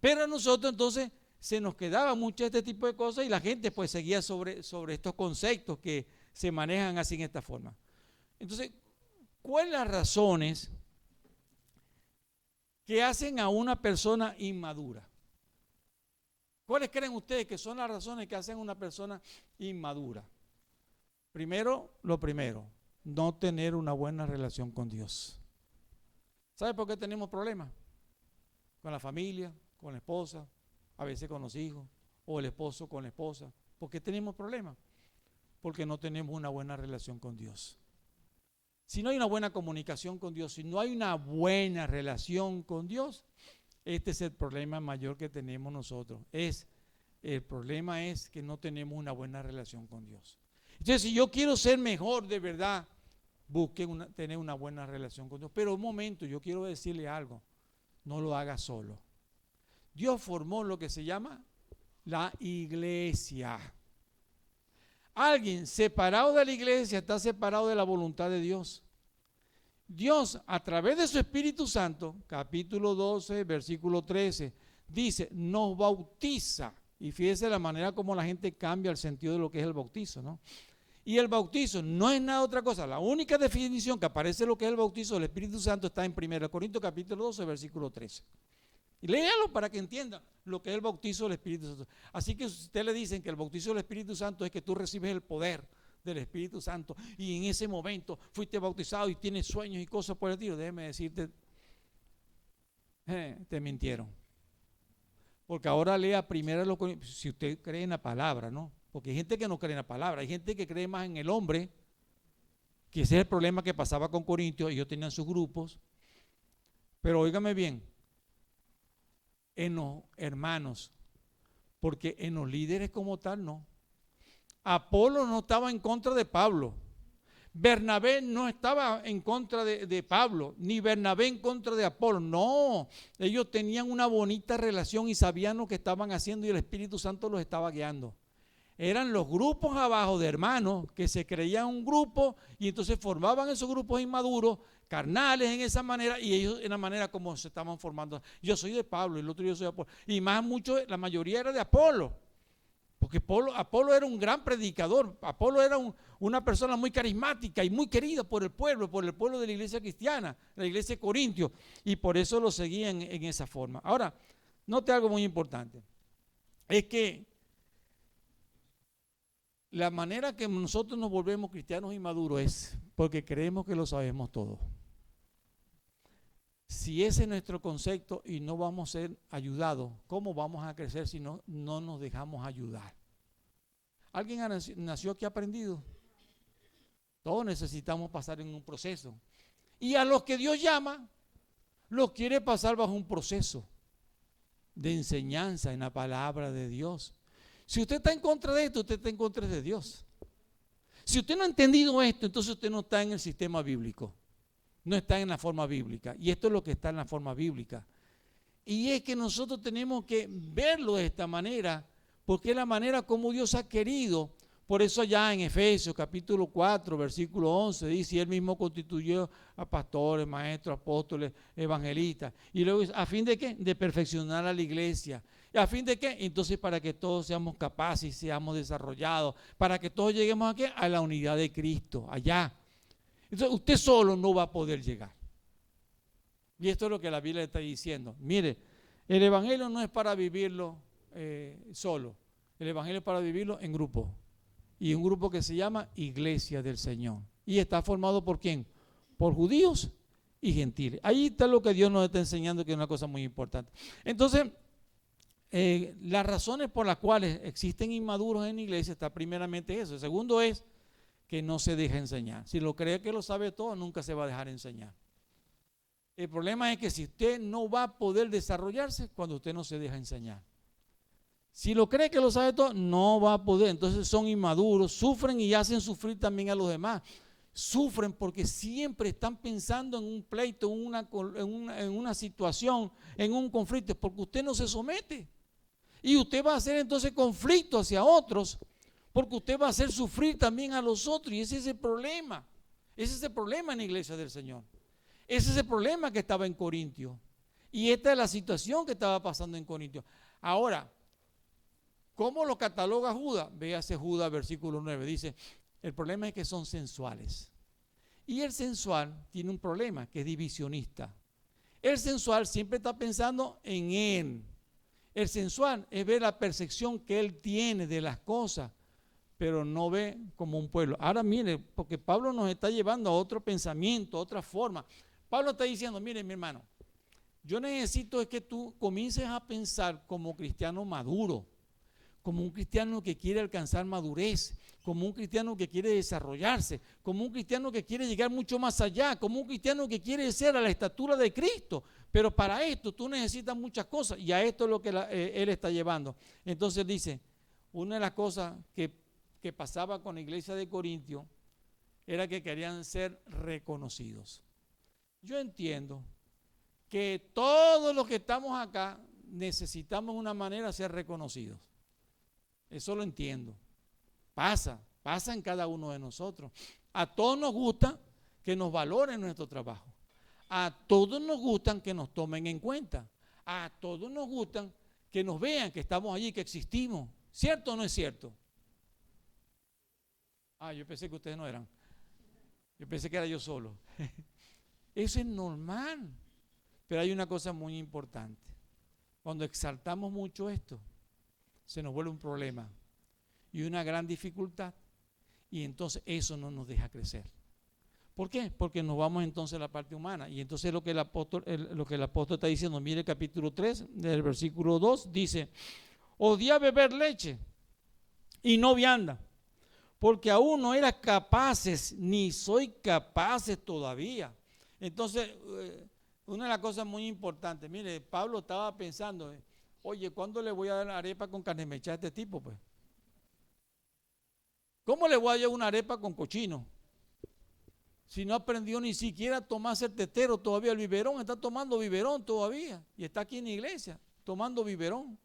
Pero a nosotros entonces se nos quedaba mucho este tipo de cosas, y la gente pues seguía sobre estos conceptos que se manejan así en esta forma. Entonces, ¿cuáles son las razones que hacen a una persona inmadura? ¿Cuáles creen ustedes que son las razones que hacen a una persona inmadura? Lo primero, no tener una buena relación con Dios. ¿Sabe por qué tenemos problemas? Con la familia, con la esposa, a veces con los hijos, o el esposo con la esposa. ¿Por qué tenemos problemas? Porque no tenemos una buena relación con Dios. Si no hay una buena comunicación con Dios, si no hay una buena relación con Dios, este es el problema mayor que tenemos nosotros. El problema es que no tenemos una buena relación con Dios. Entonces, si yo quiero ser mejor de verdad, busque tener una buena relación con Dios. Pero un momento, yo quiero decirle algo. no lo haga solo. Dios formó lo que se llama la iglesia. Alguien separado de la iglesia está separado de la voluntad de Dios. Dios, a través de su Espíritu Santo, capítulo 12, versículo 13, dice, nos bautiza. Y fíjese la manera como la gente cambia el sentido de lo que es el bautizo, ¿no? Y el bautizo no es nada otra cosa. La única definición que aparece de lo que es el bautizo del Espíritu Santo está en 1 Corintios capítulo 12, versículo 13. Y léalo para que entiendan lo que es el bautizo del Espíritu Santo. Así que si usted le dicen que el bautizo del Espíritu Santo es que tú recibes el poder del Espíritu Santo y en ese momento fuiste bautizado y tienes sueños y cosas por el estilo, déjeme decirte, te mintieron. Porque ahora lea primero si usted cree en la palabra, ¿no? Porque hay gente que no cree en la palabra, hay gente que cree más en el hombre, que ese es el problema que pasaba con Corintios, ellos tenían sus grupos. Pero óigame bien, en los hermanos, porque en los líderes como tal no. Apolo no estaba en contra de Pablo, Bernabé no estaba en contra de Pablo, ni Bernabé en contra de Apolo, no, ellos tenían una bonita relación y sabían lo que estaban haciendo y el Espíritu Santo los estaba guiando. Eran los grupos abajo de hermanos que se creían un grupo y entonces formaban esos grupos inmaduros, carnales en esa manera, y ellos en la manera como se estaban formando. Yo soy de Pablo, el otro yo soy de Apolo, y más mucho, la mayoría era de Apolo, porque Apolo era un gran predicador, Apolo era una persona muy carismática y muy querida por el pueblo de la iglesia cristiana, la iglesia de Corintios, y por eso lo seguían en esa forma. Ahora, note algo muy importante, es que la manera que nosotros nos volvemos cristianos inmaduros es porque creemos que lo sabemos todo. Si ese es nuestro concepto y no vamos a ser ayudados, ¿cómo vamos a crecer si no nos dejamos ayudar? ¿Alguien nació aquí aprendido? Todos necesitamos pasar en un proceso. Y a los que Dios llama, los quiere pasar bajo un proceso de enseñanza en la palabra de Dios. Si usted está en contra de esto, usted está en contra de Dios. Si usted no ha entendido esto, entonces usted no está en el sistema bíblico. No está en la forma bíblica. Y esto es lo que está en la forma bíblica. Y es que nosotros tenemos que verlo de esta manera, porque es la manera como Dios ha querido. Por eso allá en Efesios capítulo 4, versículo 11, dice, Él mismo constituyó a pastores, maestros, apóstoles, evangelistas. Y luego dice, ¿a fin de qué? De perfeccionar a la iglesia. ¿Y a fin de qué? Entonces para que todos seamos capaces y seamos desarrollados, para que todos lleguemos aquí a la unidad de Cristo, allá. Entonces usted solo no va a poder llegar. Y esto es lo que la Biblia está diciendo. Mire, el evangelio no es para vivirlo solo. El evangelio es para vivirlo en grupo. Y un grupo que se llama Iglesia del Señor. Y está formado ¿por quién? Por judíos y gentiles. Ahí está lo que Dios nos está enseñando, que es una cosa muy importante. Entonces, las razones por las cuales existen inmaduros en la iglesia está primeramente eso. El segundo es que no se deja enseñar. Si lo cree que lo sabe todo, nunca se va a dejar enseñar. El problema es que si usted no va a poder desarrollarse cuando usted no se deja enseñar. Si lo cree que lo sabe todo, no va a poder. Entonces son inmaduros, sufren y hacen sufrir también a los demás. Sufren porque siempre están pensando en un pleito, en una situación, en un conflicto, porque usted no se somete. Y usted va a hacer entonces conflicto hacia otros, porque usted va a hacer sufrir también a los otros. Y ese es el problema. Ese es el problema en la iglesia del Señor. Ese es el problema que estaba en Corintio. Y esta es la situación que estaba pasando en Corintio. Ahora, ¿cómo lo cataloga Judas? Véase Judas, versículo 9. Dice, el problema es que son sensuales. Y el sensual tiene un problema, que es divisionista. El sensual siempre está pensando en él. El sensual es ver la percepción que él tiene de las cosas, pero no ve como un pueblo. Ahora mire, porque Pablo nos está llevando a otro pensamiento, a otra forma. Pablo está diciendo, mire mi hermano, yo necesito es que tú comiences a pensar como cristiano maduro, como un cristiano que quiere alcanzar madurez, como un cristiano que quiere desarrollarse, como un cristiano que quiere llegar mucho más allá, como un cristiano que quiere ser a la estatura de Cristo. Pero para esto tú necesitas muchas cosas y a esto es lo que él está llevando. Entonces dice, una de las cosas que pasaba con la iglesia de Corintio era que querían ser reconocidos. Yo entiendo que todos los que estamos acá necesitamos una manera de ser reconocidos. Eso lo entiendo. Pasa en cada uno de nosotros. A todos nos gusta que nos valoren nuestro trabajo. A todos nos gustan que nos tomen en cuenta. A todos nos gustan que nos vean, que estamos allí, que existimos. ¿Cierto o no es cierto? Yo pensé que ustedes no eran. Yo pensé que era yo solo. Eso es normal. Pero hay una cosa muy importante. Cuando exaltamos mucho esto, se nos vuelve un problema y una gran dificultad. Y entonces eso no nos deja crecer. ¿Por qué? Porque nos vamos entonces a la parte humana. Y entonces lo que el apóstol está diciendo, mire el capítulo 3, del versículo 2, dice: odia beber leche y no vianda, porque aún no eras capaces, ni soy capaces todavía. Entonces, una de las cosas muy importantes, mire, Pablo estaba pensando, oye, ¿cuándo le voy a dar arepa con carne mechada a este tipo? Pues, ¿cómo le voy a dar una arepa con cochino? Si no aprendió ni siquiera a tomarse el tetero todavía, el biberón, está tomando biberón todavía, y está aquí en la iglesia, tomando biberón.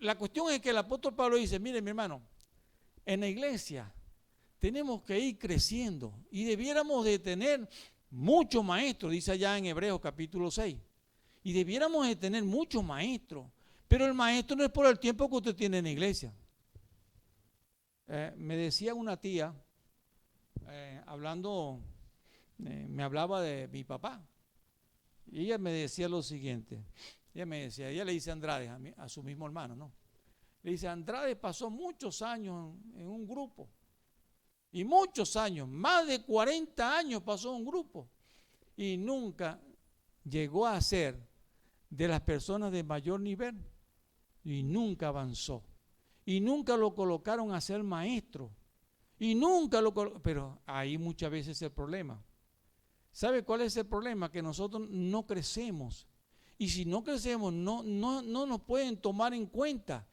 La cuestión es que el apóstol Pablo dice, mire mi hermano, en la iglesia tenemos que ir creciendo, y debiéramos de tener muchos maestros, dice allá en Hebreos capítulo 6, y debiéramos de tener muchos maestros, pero el maestro no es por el tiempo que usted tiene en la iglesia. Me decía una tía, me hablaba de mi papá, y ella me decía lo siguiente, ella le dice a Andrade, a su mismo hermano, ¿no? Le dice, Andrade pasó muchos años en un grupo, y muchos años, más de 40 años pasó en un grupo, y nunca llegó a ser de las personas de mayor nivel, y nunca avanzó, y nunca lo colocaron a ser maestro, y nunca pero ahí muchas veces es el problema. ¿Sabe cuál es el problema? Que nosotros no crecemos, y si no crecemos no nos pueden tomar en cuenta.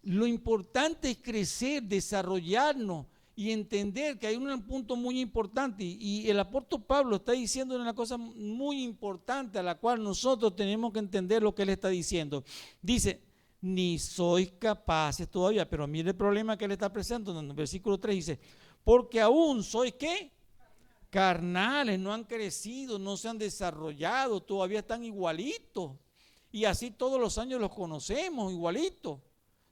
Lo importante es crecer, desarrollarnos y entender que hay un punto muy importante, y el apóstol Pablo está diciendo una cosa muy importante a la cual nosotros tenemos que entender lo que él está diciendo. Dice, ni sois capaces todavía, pero mire el problema que él está presentando en el versículo 3, dice, porque aún sois ¿qué? Carnales, no han crecido, no se han desarrollado, todavía están igualitos, y así todos los años los conocemos igualitos.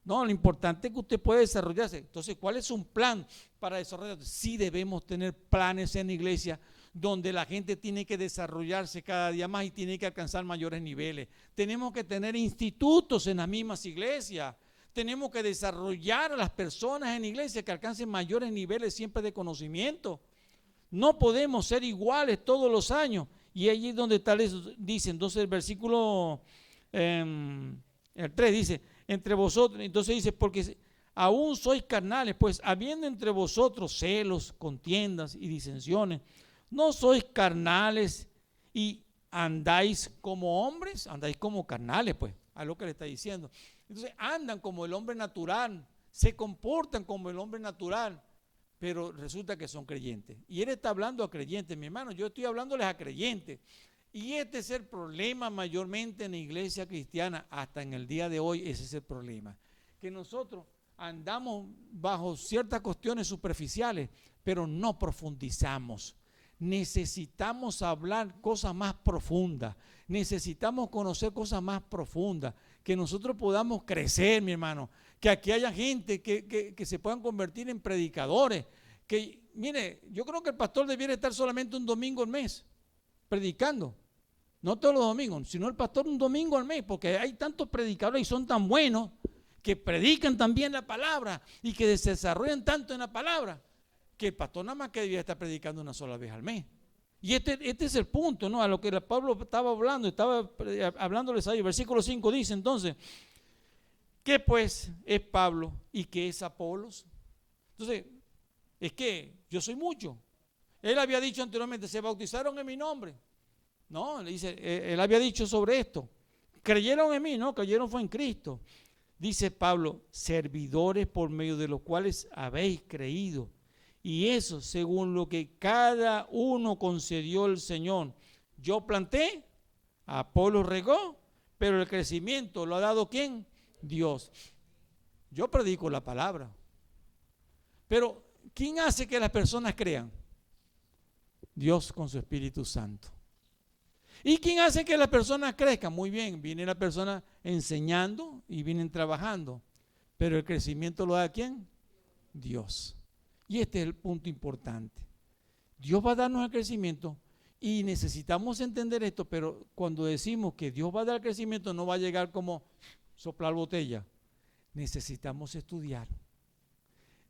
No, lo importante es que usted pueda desarrollarse. Entonces, ¿cuál es un plan para desarrollarse? Sí debemos tener planes en la iglesia donde la gente tiene que desarrollarse cada día más y tiene que alcanzar mayores niveles. Tenemos que tener institutos en las mismas iglesias. Tenemos que desarrollar a las personas en la iglesia que alcancen mayores niveles siempre de conocimiento. No podemos ser iguales todos los años. Y allí es donde tal dice, entonces el versículo el 3 dice, entre vosotros, entonces dice, porque aún sois carnales, pues habiendo entre vosotros celos, contiendas y disensiones, no sois carnales y andáis como hombres, andáis como carnales, pues, a lo que le está diciendo. Entonces andan como el hombre natural, se comportan como el hombre natural, pero resulta que son creyentes. Y él está hablando a creyentes, mi hermano, yo estoy hablándoles a creyentes. Y este es el problema mayormente en la iglesia cristiana, hasta en el día de hoy ese es el problema, que nosotros andamos bajo ciertas cuestiones superficiales, pero no profundizamos. Necesitamos hablar cosas más profundas, necesitamos conocer cosas más profundas, que nosotros podamos crecer, mi hermano, que aquí haya gente que se puedan convertir en predicadores, que mire, yo creo que el pastor debiera estar solamente un domingo al mes predicando. No todos los domingos, sino el pastor un domingo al mes, porque hay tantos predicadores y son tan buenos que predican también la palabra y que se desarrollan tanto en la palabra, que el pastor nada más que debía estar predicando una sola vez al mes. Y este es el punto, ¿no? A lo que Pablo estaba hablándoles ahí. Versículo 5 dice entonces, ¿qué pues es Pablo y qué es Apolos? Entonces, es que yo soy mucho. Él había dicho anteriormente, se bautizaron en mi nombre. No, le dice, él había dicho sobre esto. Creyeron en mí, no, creyeron fue en Cristo. Dice Pablo, servidores por medio de los cuales habéis creído. Y eso según lo que cada uno concedió el Señor. Yo planté, Apolo regó, pero el crecimiento lo ha dado ¿quién? Dios. Yo predico la palabra. Pero ¿quién hace que las personas crean? Dios con su Espíritu Santo. ¿Y quién hace que las personas crezcan? Muy bien, viene la persona enseñando y vienen trabajando. Pero el crecimiento lo da ¿quién? Dios. Y este es el punto importante. Dios va a darnos el crecimiento y necesitamos entender esto, pero cuando decimos que Dios va a dar el crecimiento no va a llegar como soplar botella. Necesitamos estudiar.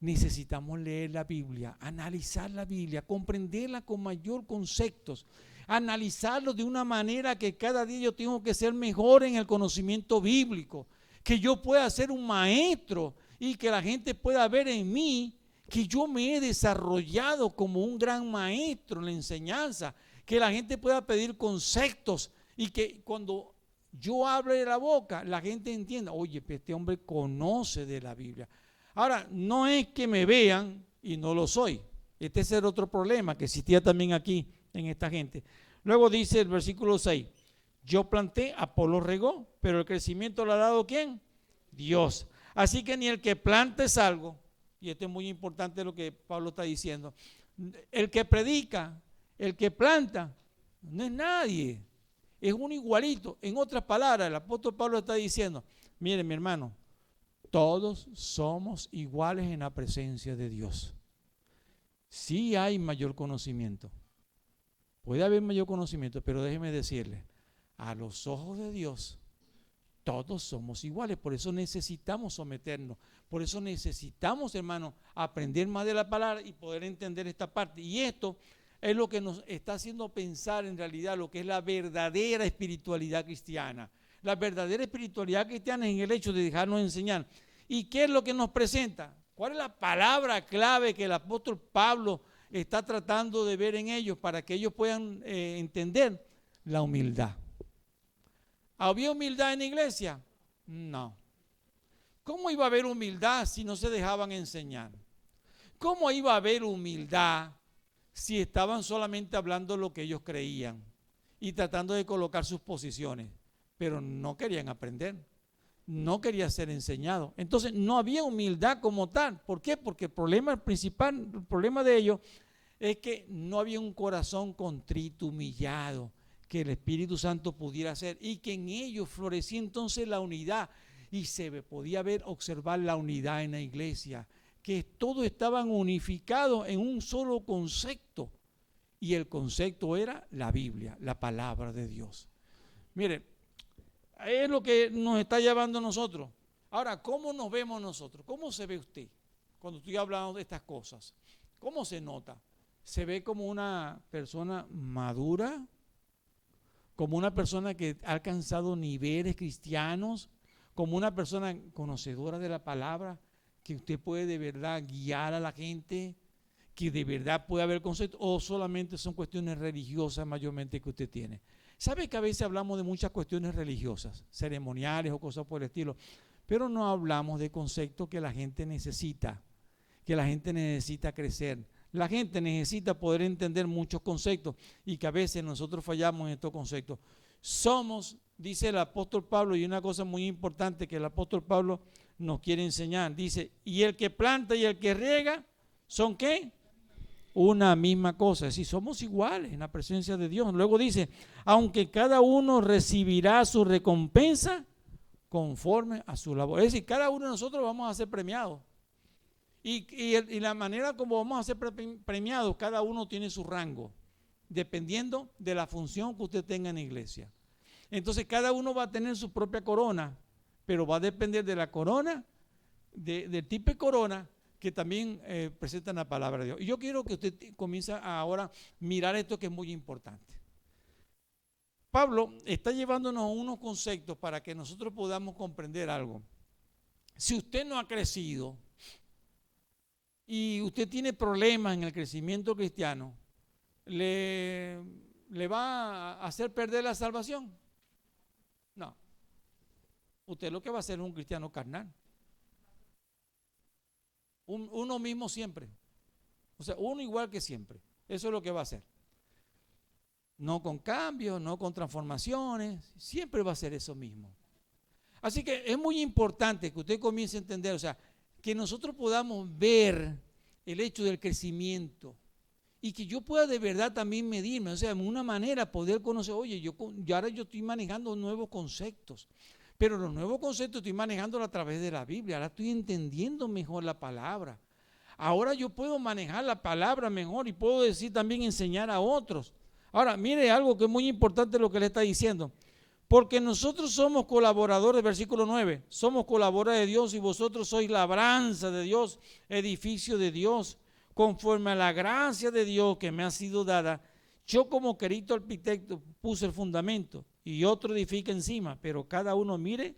Necesitamos leer la Biblia, analizar la Biblia, comprenderla con mayor conceptos, analizarlo de una manera que cada día yo tengo que ser mejor en el conocimiento bíblico, que yo pueda ser un maestro y que la gente pueda ver en mí que yo me he desarrollado como un gran maestro en la enseñanza, que la gente pueda pedir conceptos y que cuando yo hable la boca, la gente entienda, oye, este hombre conoce de la Biblia. Ahora, no es que me vean y no lo soy. Este es el otro problema que existía también aquí en esta gente. Luego dice el versículo 6, yo planté, Apolo regó, pero el crecimiento lo ha dado ¿quién? Dios. Así que ni el que planta es algo, y esto es muy importante lo que Pablo está diciendo, el que predica, el que planta, no es nadie, es un igualito. En otras palabras, el apóstol Pablo está diciendo, miren mi hermano, todos somos iguales en la presencia de Dios. Sí hay mayor conocimiento, puede haber mayor conocimiento, pero déjeme decirle, a los ojos de Dios, todos somos iguales. Por eso necesitamos someternos, por eso necesitamos, hermano, aprender más de la palabra y poder entender esta parte. Y esto es lo que nos está haciendo pensar en realidad lo que es la verdadera espiritualidad cristiana. La verdadera espiritualidad cristiana es en el hecho de dejarnos enseñar. ¿Y qué es lo que nos presenta? ¿Cuál es la palabra clave que el apóstol Pablo está tratando de ver en ellos para que ellos puedan entender? La humildad. ¿Había humildad en la iglesia? No. ¿Cómo iba a haber humildad si no se dejaban enseñar? ¿Cómo iba a haber humildad si estaban solamente hablando lo que ellos creían y tratando de colocar sus posiciones? Pero no querían aprender, no querían ser enseñados. Entonces no había humildad como tal. ¿Por qué? Porque el problema principal, el problema de ellos es que no había un corazón contrito, humillado, que el Espíritu Santo pudiera hacer y que en ellos florecía entonces la unidad y se podía ver, observar la unidad en la iglesia, que todos estaban unificados en un solo concepto y el concepto era la Biblia, la palabra de Dios. Mire, es lo que nos está llevando a nosotros. Ahora, ¿cómo nos vemos nosotros? ¿Cómo se ve usted cuando estoy hablando de estas cosas? ¿Cómo se nota? ¿Se ve como una persona madura? ¿Como una persona que ha alcanzado niveles cristianos? ¿Como una persona conocedora de la palabra? ¿Que usted puede de verdad guiar a la gente? ¿Que de verdad puede haber conceptos? ¿O solamente son cuestiones religiosas mayormente que usted tiene? ¿Sabe que a veces hablamos de muchas cuestiones religiosas, ceremoniales o cosas por el estilo? Pero no hablamos de conceptos que la gente necesita, que la gente necesita crecer. La gente necesita poder entender muchos conceptos y que a veces nosotros fallamos en estos conceptos. Somos, dice el apóstol Pablo, y una cosa muy importante que el apóstol Pablo nos quiere enseñar, dice, y el que planta y el que riega, ¿son qué? Una misma cosa, es decir, somos iguales en la presencia de Dios. Luego dice, aunque cada uno recibirá su recompensa conforme a su labor. Es decir, cada uno de nosotros vamos a ser premiados. Y la manera como vamos a ser premiados, cada uno tiene su rango, dependiendo de la función que usted tenga en la iglesia. Entonces cada uno va a tener su propia corona, pero va a depender de la corona, del tipo de corona que también presenta la palabra de Dios. Y yo quiero que usted comience ahora a mirar esto que es muy importante. Pablo está llevándonos unos conceptos para que nosotros podamos comprender algo. Si usted no ha crecido y usted tiene problemas en el crecimiento cristiano, ¿le va a hacer perder la salvación? No. Usted lo que va a ser es un cristiano carnal. Uno mismo siempre. O sea, uno igual que siempre. Eso es lo que va a hacer. No con cambios, no con transformaciones, siempre va a ser eso mismo. Así que es muy importante que usted comience a entender, o sea, que nosotros podamos ver el hecho del crecimiento y que yo pueda de verdad también medirme, o sea, de una manera poder conocer, oye, ahora yo estoy manejando nuevos conceptos, pero los nuevos conceptos estoy manejándolos a través de la Biblia, ahora estoy entendiendo mejor la palabra. Ahora yo puedo manejar la palabra mejor y puedo decir también enseñar a otros. Ahora, mire algo que es muy importante lo que le está diciendo. Porque nosotros somos colaboradores, versículo 9, somos colaboradores de Dios y vosotros sois labranza de Dios, edificio de Dios, conforme a la gracia de Dios que me ha sido dada. Yo como querido arquitecto puse el fundamento y otro edifica encima, pero cada uno mire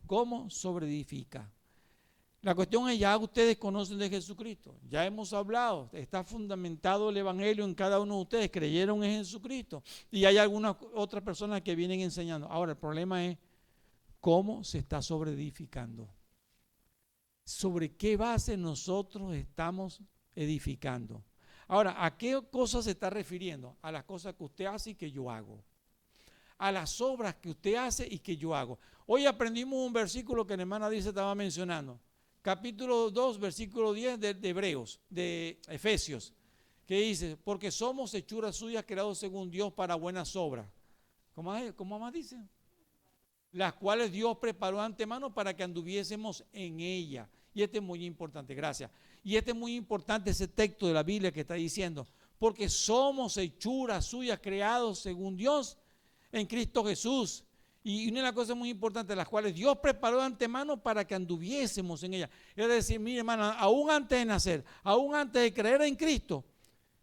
cómo sobreedifica. La cuestión es, ya ustedes conocen de Jesucristo, ya hemos hablado, está fundamentado el evangelio en cada uno de ustedes, creyeron en Jesucristo y hay algunas otras personas que vienen enseñando. Ahora el problema es cómo se está sobreedificando. ¿Sobre qué base nosotros estamos edificando? Ahora, ¿a qué cosas se está refiriendo? A las cosas que usted hace y que yo hago. A las obras que usted hace y que yo hago. Hoy aprendimos un versículo que la hermana dice estaba mencionando. Capítulo 2, versículo 10 de Hebreos, de Efesios, que dice, porque somos hechuras suyas creados según Dios para buenas obras. ¿Cómo más dice? Las cuales Dios preparó antemano para que anduviésemos en ella. Y este es muy importante, gracias. Y este es muy importante ese texto de la Biblia que está diciendo, porque somos hechuras suyas creados según Dios en Cristo Jesús. Y una de las cosas muy importantes, las cuales Dios preparó de antemano para que anduviésemos en ella. Es decir, mi hermana, aún antes de nacer, aún antes de creer en Cristo,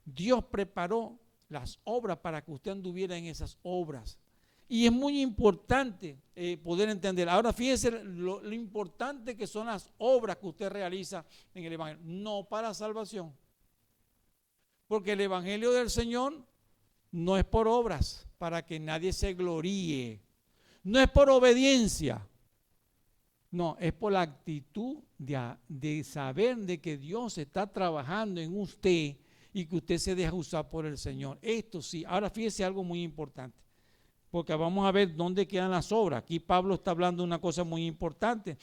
Dios preparó las obras para que usted anduviera en esas obras. Y es muy importante poder entender. Ahora fíjese lo importante que son las obras que usted realiza en el Evangelio. No para salvación. Porque el Evangelio del Señor no es por obras, para que nadie se gloríe. No es por obediencia, no, es por la actitud de saber de que Dios está trabajando en usted y que usted se deja usar por el Señor. Esto sí, ahora fíjese algo muy importante, porque vamos a ver dónde quedan las obras. Aquí Pablo está hablando de una cosa muy importante,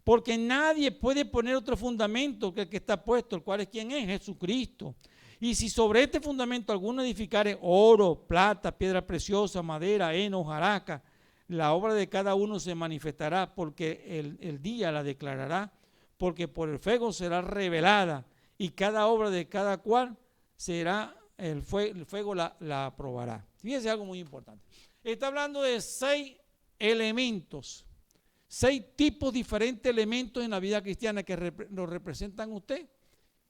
porque nadie puede poner otro fundamento que el que está puesto, el cual es ¿quién es? Jesucristo. Y si sobre este fundamento alguno edificare oro, plata, piedra preciosa, madera, heno, hojarasca, la obra de cada uno se manifestará porque el día la declarará, porque por el fuego será revelada y cada obra de cada cual será, el fuego la aprobará. Fíjense algo muy importante. Está hablando de 6 elementos, 6 tipos diferentes de elementos en la vida cristiana que lo representan a usted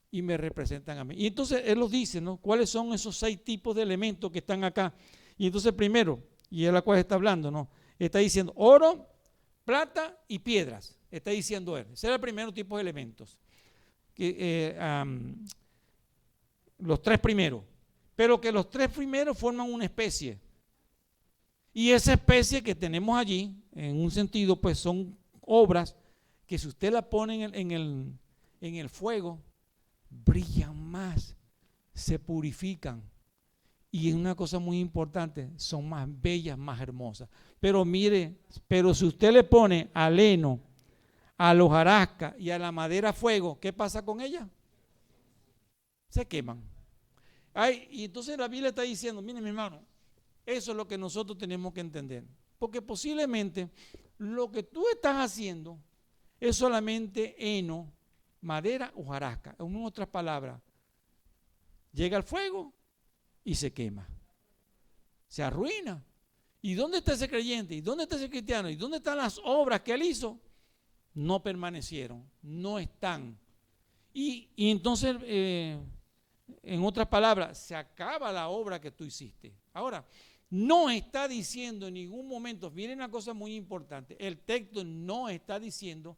y me representan a mí. Y entonces él los dice, ¿no? ¿Cuáles son esos 6 tipos de elementos que están acá? Y entonces primero, y es la cual está hablando, ¿no? Está diciendo oro, plata y piedras. Está diciendo él. Ese era el primer tipo de elementos. Los 3 primeros. Pero que los 3 primeros forman una especie. Y esa especie que tenemos allí, en un sentido, pues son obras que si usted la pone en el fuego, brillan más, se purifican. Y es una cosa muy importante, son más bellas, más hermosas. Pero mire, pero si usted le pone al heno, a la hojarasca y a la madera a fuego, ¿qué pasa con ella? Se queman. Y entonces la Biblia está diciendo, mire mi hermano, eso es lo que nosotros tenemos que entender. Porque posiblemente lo que tú estás haciendo es solamente heno, madera, hojarasca. En otras palabras, llega al fuego y se quema, se arruina. ¿Y dónde está ese creyente? ¿Y dónde está ese cristiano? ¿Y dónde están las obras que él hizo? No permanecieron, no están. Y entonces, en otras palabras, se acaba la obra que tú hiciste. Ahora, no está diciendo en ningún momento, miren una cosa muy importante, el texto no está diciendo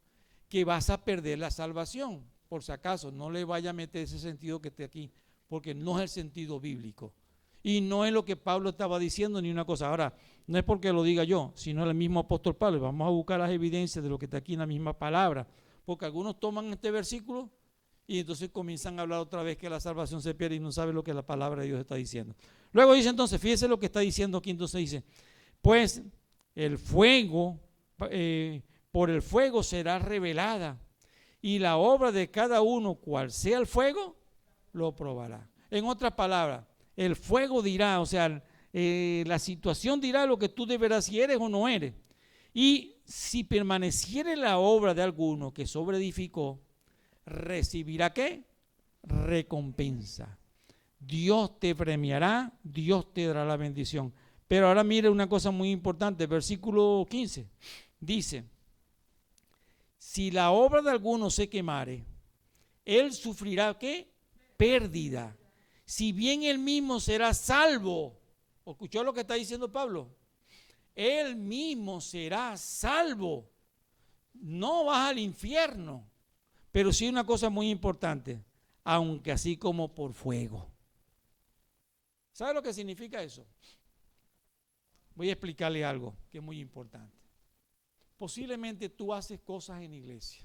que vas a perder la salvación, por si acaso, no le vaya a meter ese sentido que esté aquí, porque no es el sentido bíblico. Y no es lo que Pablo estaba diciendo ni una cosa. Ahora, no es porque lo diga yo, sino el mismo apóstol Pablo. Vamos a buscar las evidencias de lo que está aquí en la misma palabra. Porque algunos toman este versículo y entonces comienzan a hablar otra vez que la salvación se pierde y no saben lo que la palabra de Dios está diciendo. Luego dice entonces, fíjese lo que está diciendo aquí, entonces dice, pues el fuego, por el fuego será revelada, y la obra de cada uno, cual sea el fuego, lo probará. En otras palabras, el fuego dirá, o sea, la situación dirá lo que tú de veras si eres o no eres. Y si permaneciere la obra de alguno que sobreedificó, recibirá ¿qué? Recompensa. Dios te premiará, Dios te dará la bendición. Pero ahora mire una cosa muy importante, versículo 15, dice, si la obra de alguno se quemare, él sufrirá ¿qué? Pérdida. Si bien él mismo será salvo. ¿Escuchó lo que está diciendo Pablo? Él mismo será salvo. No vas al infierno. Pero sí una cosa muy importante, aunque así como por fuego. ¿Sabe lo que significa eso? Voy a explicarle algo que es muy importante. Posiblemente tú haces cosas en la iglesia.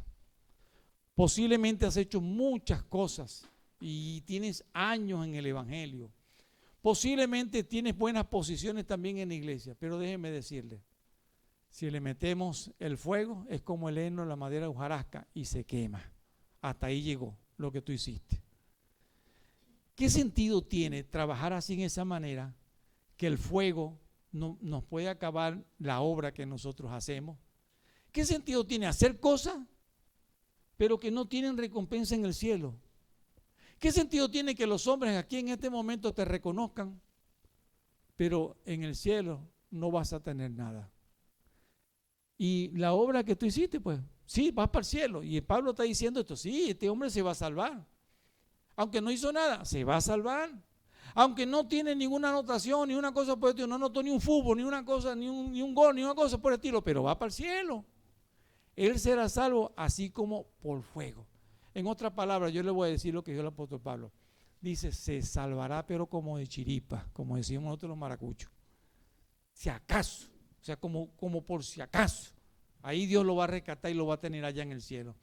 Posiblemente has hecho muchas cosas y tienes años en el evangelio. Posiblemente tienes buenas posiciones también en la iglesia, pero déjeme decirle, si le metemos el fuego es como el heno, la madera de hojarasca y se quema. Hasta ahí llegó lo que tú hiciste. ¿Qué sentido tiene trabajar así en esa manera que el fuego no nos puede acabar la obra que nosotros hacemos? ¿Qué sentido tiene hacer cosas pero que no tienen recompensa en el cielo? ¿Qué sentido tiene que los hombres aquí en este momento te reconozcan, pero en el cielo no vas a tener nada? Y la obra que tú hiciste, pues, sí, vas para el cielo. Y Pablo está diciendo esto, sí, este hombre se va a salvar. Aunque no hizo nada, se va a salvar. Aunque no tiene ninguna anotación, ni una cosa por el estilo, no anotó ni un fútbol, ni una cosa, ni un gol, ni una cosa por el estilo, pero va para el cielo. Él será salvo así como por fuego. En otras palabras, yo le voy a decir lo que dijo el apóstol Pablo. Dice, se salvará, pero como de chiripa, como decimos nosotros los maracuchos. Si acaso, o sea, como por si acaso. Ahí Dios lo va a rescatar y lo va a tener allá en el cielo.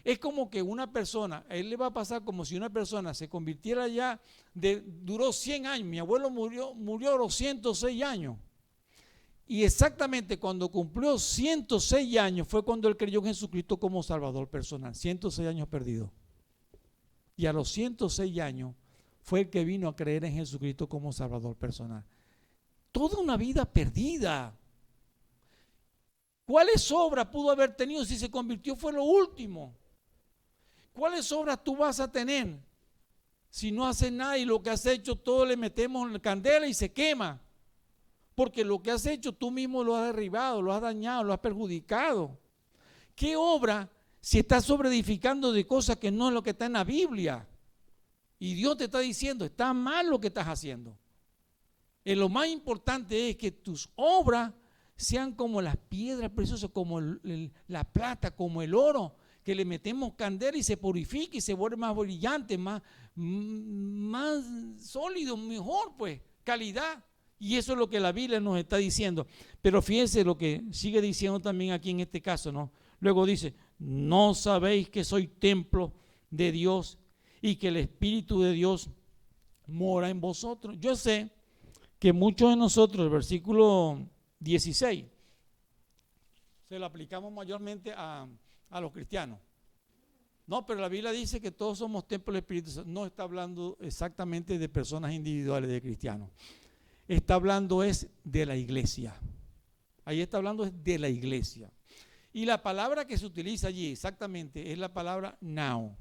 Es como que una persona, a él le va a pasar como si una persona se convirtiera ya, duró 100 años. Mi abuelo murió a los 106 años. Y exactamente cuando cumplió 106 años fue cuando él creyó en Jesucristo como Salvador personal. 106 años perdido. Y a los 106 años fue el que vino a creer en Jesucristo como Salvador personal. Toda una vida perdida. ¿Cuáles obras pudo haber tenido si se convirtió? Fue lo último. ¿Cuáles obras tú vas a tener si no haces nada y lo que has hecho todo le metemos en la candela y se quema? Porque lo que has hecho tú mismo lo has derribado, lo has dañado, lo has perjudicado. ¿Qué obra si estás sobreedificando de cosas que no es lo que está en la Biblia? Y Dios te está diciendo, está mal lo que estás haciendo. Lo más importante es que tus obras sean como las piedras preciosas, como la plata, como el oro, que le metemos candela y se purifica y se vuelve más brillante, más sólido, mejor pues, calidad. Y eso es lo que la Biblia nos está diciendo. Pero fíjense lo que sigue diciendo también aquí en este caso, ¿no? Luego dice, ¿no sabéis que soy templo de Dios y que el Espíritu de Dios mora en vosotros? Yo sé que muchos de nosotros, el versículo 16, se lo aplicamos mayormente a los cristianos. No, pero la Biblia dice que todos somos templos del Espíritu Santo. No está hablando exactamente de personas individuales, de cristianos. Está hablando es de la iglesia. Ahí está hablando es de la iglesia. Y la palabra que se utiliza allí exactamente es la palabra nao.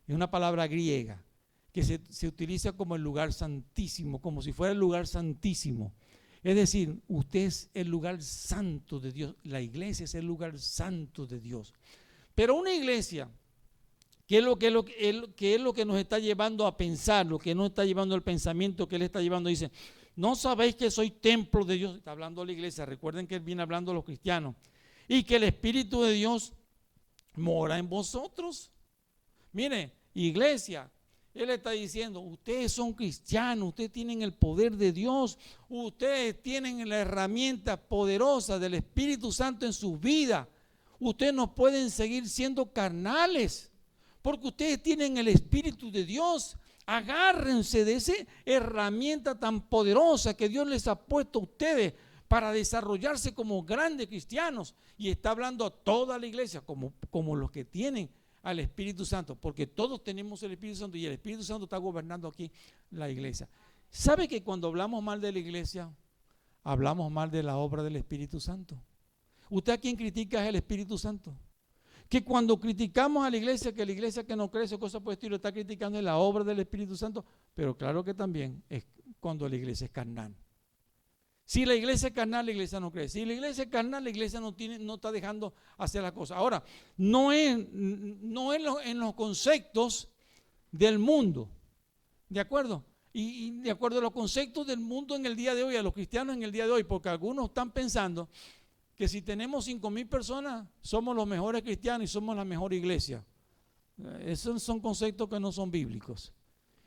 Es una palabra griega que se utiliza como el lugar santísimo, como si fuera el lugar santísimo. Es decir, usted es el lugar santo de Dios. La iglesia es el lugar santo de Dios. Pero una iglesia, ¿qué es lo que nos está llevando a pensar? Lo que nos está llevando al pensamiento que él está llevando, dice, ¿no sabéis que soy templo de Dios? Está hablando de la iglesia. Recuerden que él viene hablando a los cristianos. Y que el Espíritu de Dios mora en vosotros. Mire, iglesia, él está diciendo, ustedes son cristianos, ustedes tienen el poder de Dios, ustedes tienen la herramienta poderosa del Espíritu Santo en su vida. Ustedes no pueden seguir siendo carnales, porque ustedes tienen el Espíritu de Dios. Agárrense de esa herramienta tan poderosa que Dios les ha puesto a ustedes para desarrollarse como grandes cristianos. Y está hablando a toda la iglesia, como los que tienen al Espíritu Santo, porque todos tenemos el Espíritu Santo y el Espíritu Santo está gobernando aquí la iglesia. ¿Sabe que cuando hablamos mal de la iglesia, hablamos mal de la obra del Espíritu Santo? ¿Usted a quién critica es el Espíritu Santo? Que cuando criticamos a la iglesia, que la iglesia que no crece, cosas por el estilo, está criticando la obra del Espíritu Santo, pero claro que también es cuando la iglesia es carnal. Si la iglesia es carnal, la iglesia no crece. Si la iglesia es carnal, la iglesia no está dejando hacer las cosas. Ahora, no es en los conceptos del mundo, ¿de acuerdo? Y de acuerdo a los conceptos del mundo en el día de hoy, a los cristianos en el día de hoy, porque algunos están pensando que si tenemos 5,000 personas, somos los mejores cristianos y somos la mejor iglesia. Esos son conceptos que no son bíblicos.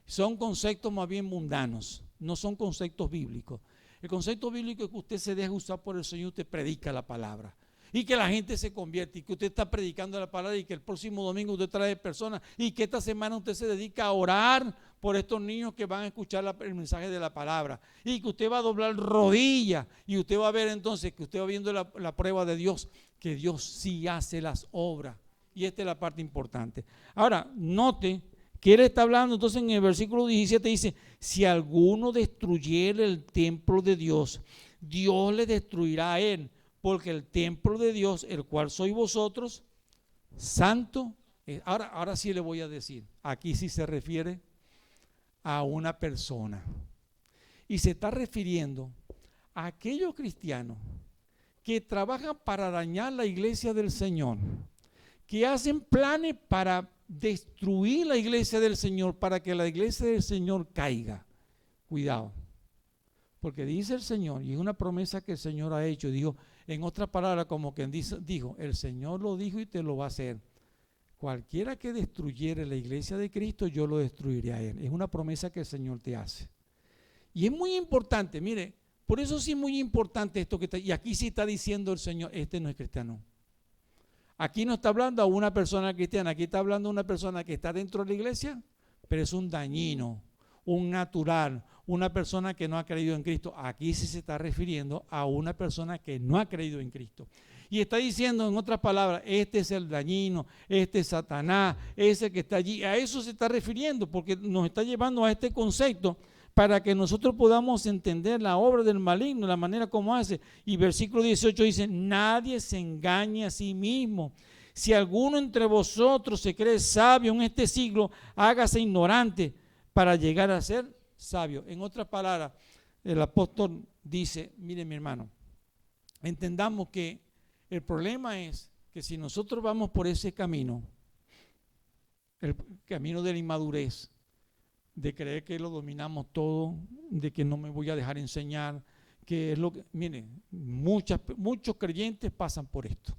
Son conceptos más bien mundanos, no son conceptos bíblicos. El concepto bíblico es que usted se deja usar por el Señor y usted predica la palabra. Y que la gente se convierte y que usted está predicando la palabra y que el próximo domingo usted trae personas y que esta semana usted se dedica a orar por estos niños que van a escuchar el mensaje de la palabra y que usted va a doblar rodillas y usted va a ver entonces que usted va viendo la prueba de Dios, que Dios sí hace las obras. Y esta es la parte importante. Ahora, note que él está hablando entonces en el versículo 17 dice, si alguno destruyere el templo de Dios, Dios le destruirá a él. Porque el templo de Dios, el cual sois vosotros, santo. Ahora sí le voy a decir, aquí sí se refiere a una persona. Y se está refiriendo a aquellos cristianos que trabajan para dañar la iglesia del Señor, que hacen planes para destruir la iglesia del Señor, para que la iglesia del Señor caiga. Cuidado. Porque dice el Señor, y es una promesa que el Señor ha hecho, dijo, en otras palabras, como quien dijo, el Señor lo dijo y te lo va a hacer. Cualquiera que destruyere la iglesia de Cristo, yo lo destruiré a él. Es una promesa que el Señor te hace. Y es muy importante, mire, por eso sí es muy importante esto que está, y aquí sí está diciendo el Señor, este no es cristiano. Aquí no está hablando a una persona cristiana, aquí está hablando a una persona que está dentro de la iglesia, pero es un dañino, un natural, una persona que no ha creído en Cristo. Aquí sí se está refiriendo a una persona que no ha creído en Cristo. Y está diciendo en otras palabras, este es el dañino, este es Satanás, ese que está allí. A eso se está refiriendo porque nos está llevando a este concepto para que nosotros podamos entender la obra del maligno, la manera como hace. Y versículo 18 dice, nadie se engañe a sí mismo. Si alguno entre vosotros se cree sabio en este siglo, hágase ignorante para llegar a ser sabio. En otras palabras, el apóstol dice, mire mi hermano, entendamos que el problema es que si nosotros vamos por ese camino, el camino de la inmadurez, de creer que lo dominamos todo, de que no me voy a dejar enseñar, que es lo que, mire, muchos creyentes pasan por esto.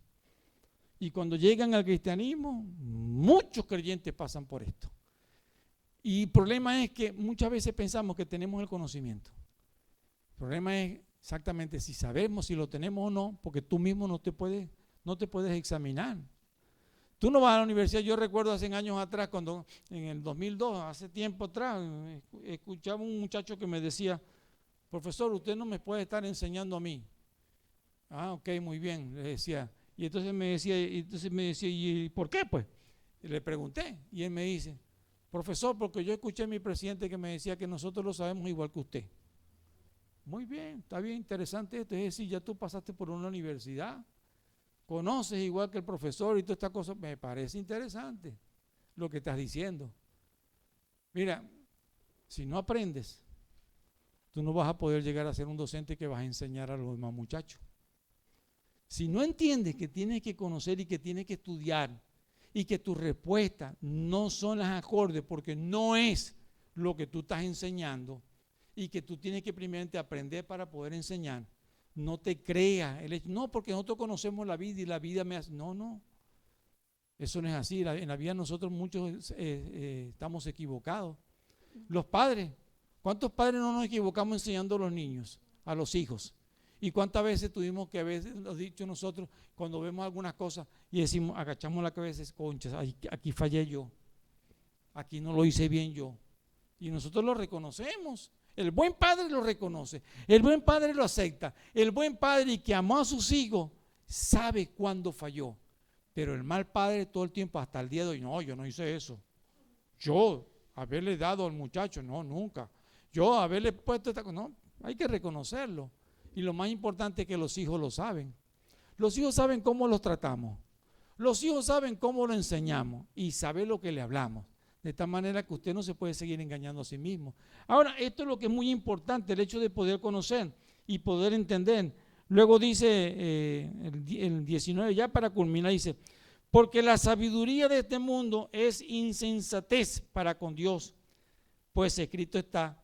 Y cuando llegan al cristianismo, muchos creyentes pasan por esto. Y el problema es que muchas veces pensamos que tenemos el conocimiento. El problema es exactamente si sabemos, si lo tenemos o no, porque tú mismo no te puedes examinar. Tú no vas a la universidad. Yo recuerdo hace años atrás, cuando en el 2002, hace tiempo atrás, escuchaba un muchacho que me decía, profesor, usted no me puede estar enseñando a mí. Ah, ok, muy bien, le decía. Y entonces me decía, ¿y por qué pues? Y le pregunté, y él me dice, profesor, porque yo escuché a mi presidente que me decía que nosotros lo sabemos igual que usted. Muy bien, está bien interesante esto. Es decir, ya tú pasaste por una universidad, conoces igual que el profesor y toda esta cosa. Me parece interesante lo que estás diciendo. Mira, si no aprendes, tú no vas a poder llegar a ser un docente que vas a enseñar a los demás muchachos. Si no entiendes que tienes que conocer y que tienes que estudiar, y que tus respuestas no son las acordes porque no es lo que tú estás enseñando y que tú tienes que primeramente aprender para poder enseñar, no te creas, no, porque nosotros conocemos la vida y la vida me hace, no, eso no es así. En la vida nosotros muchos estamos equivocados. Los padres, ¿cuántos padres no nos equivocamos enseñando a los niños, a los hijos? ¿Y cuántas veces tuvimos que haber dicho nosotros cuando vemos algunas cosas y decimos, agachamos la cabeza, conchas, aquí fallé yo, aquí no lo hice bien yo? Y nosotros lo reconocemos. El buen padre lo reconoce. El buen padre lo acepta. El buen padre que amó a sus hijos sabe cuándo falló. Pero el mal padre todo el tiempo, hasta el día de hoy, no, yo no hice eso. Yo haberle dado al muchacho, no, nunca. Yo haberle puesto esta cosa, no, hay que reconocerlo. Y lo más importante es que los hijos lo saben. Los hijos saben cómo los tratamos. Los hijos saben cómo lo enseñamos y saben lo que le hablamos. De tal manera que usted no se puede seguir engañando a sí mismo. Ahora, esto es lo que es muy importante, el hecho de poder conocer y poder entender. Luego dice el 19, ya para culminar, dice, porque la sabiduría de este mundo es insensatez para con Dios, pues escrito está,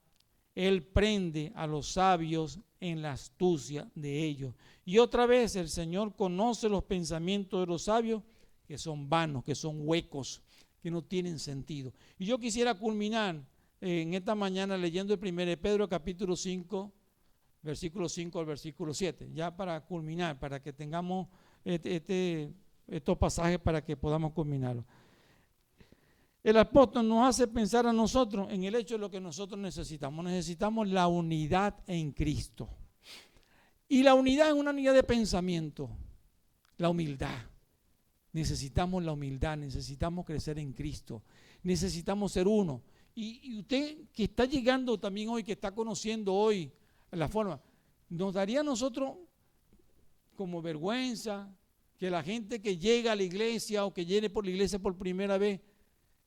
Él prende a los sabios en la astucia de ellos. Y otra vez el Señor conoce los pensamientos de los sabios, que son vanos, que son huecos, que no tienen sentido. Y yo quisiera culminar en esta mañana leyendo el 1 Pedro capítulo 5, versículo 5 al versículo 7, ya para culminar, para que tengamos estos pasajes para que podamos culminarlo. El apóstol nos hace pensar a nosotros en el hecho de lo que nosotros necesitamos. Necesitamos la unidad en Cristo. Y la unidad es una unidad de pensamiento, la humildad. Necesitamos la humildad, necesitamos crecer en Cristo, necesitamos ser uno. Y usted que está llegando también hoy, que está conociendo hoy la forma, nos daría a nosotros como vergüenza que la gente que llega a la iglesia o que llegue por la iglesia por primera vez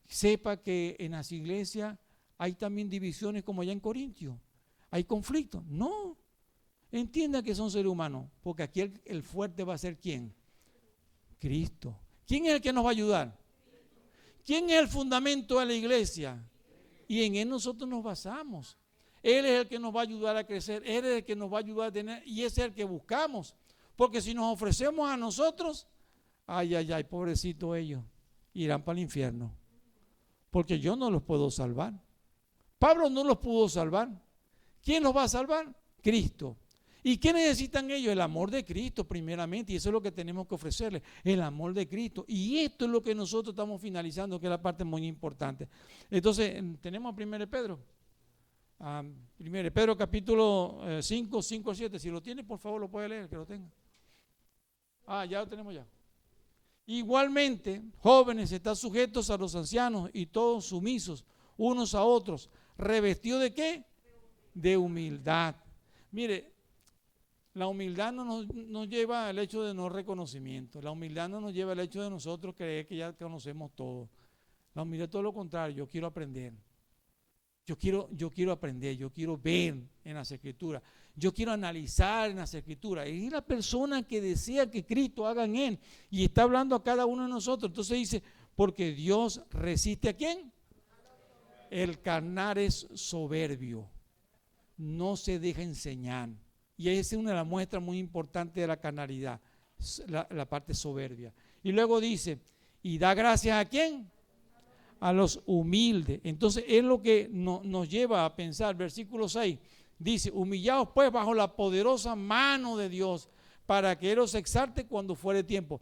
sepa que en las iglesias hay también divisiones como allá en Corintios, hay conflictos. No, entienda que son seres humanos, porque aquí el fuerte va a ser ¿quién? Cristo. ¿Quién es el que nos va a ayudar? ¿Quién es el fundamento de la iglesia? Y en Él nosotros nos basamos. Él es el que nos va a ayudar a crecer, Él es el que nos va a ayudar a tener, y ese es el que buscamos. Porque si nos ofrecemos a nosotros, ay, pobrecito ellos, irán para el infierno. Porque yo no los puedo salvar. Pablo no los pudo salvar. ¿Quién los va a salvar? Cristo. ¿Y qué necesitan ellos? El amor de Cristo primeramente, y eso es lo que tenemos que ofrecerles, el amor de Cristo. Y esto es lo que nosotros estamos finalizando, que es la parte muy importante. Entonces, tenemos a 1 Pedro. 1 Pedro capítulo 5, 5 al 7. Si lo tiene, por favor, lo puede leer, que lo tenga. Ya lo tenemos ya. Igualmente, jóvenes, están sujetos a los ancianos y todos sumisos unos a otros. ¿Revestidos de qué? De humildad. Mire, la humildad no nos lleva al hecho de no reconocimiento. La humildad no nos lleva al hecho de nosotros creer que ya conocemos todo. La humildad es todo lo contrario. Yo quiero aprender. Yo quiero aprender. Yo quiero ver en las Escrituras. Yo quiero analizar en las Escrituras. Es la persona que desea que Cristo haga en él. Y está hablando a cada uno de nosotros. Entonces dice, porque Dios resiste ¿a quién? El carnal es soberbio. No se deja enseñar. Y esa es una de las muestras muy importantes de la carnalidad, la parte soberbia. Y luego dice, ¿y da gracias a quién? A los humildes. Entonces es lo que nos lleva a pensar. Versículo 6 dice, humillaos pues bajo la poderosa mano de Dios, para que Él os exalte cuando fuere tiempo.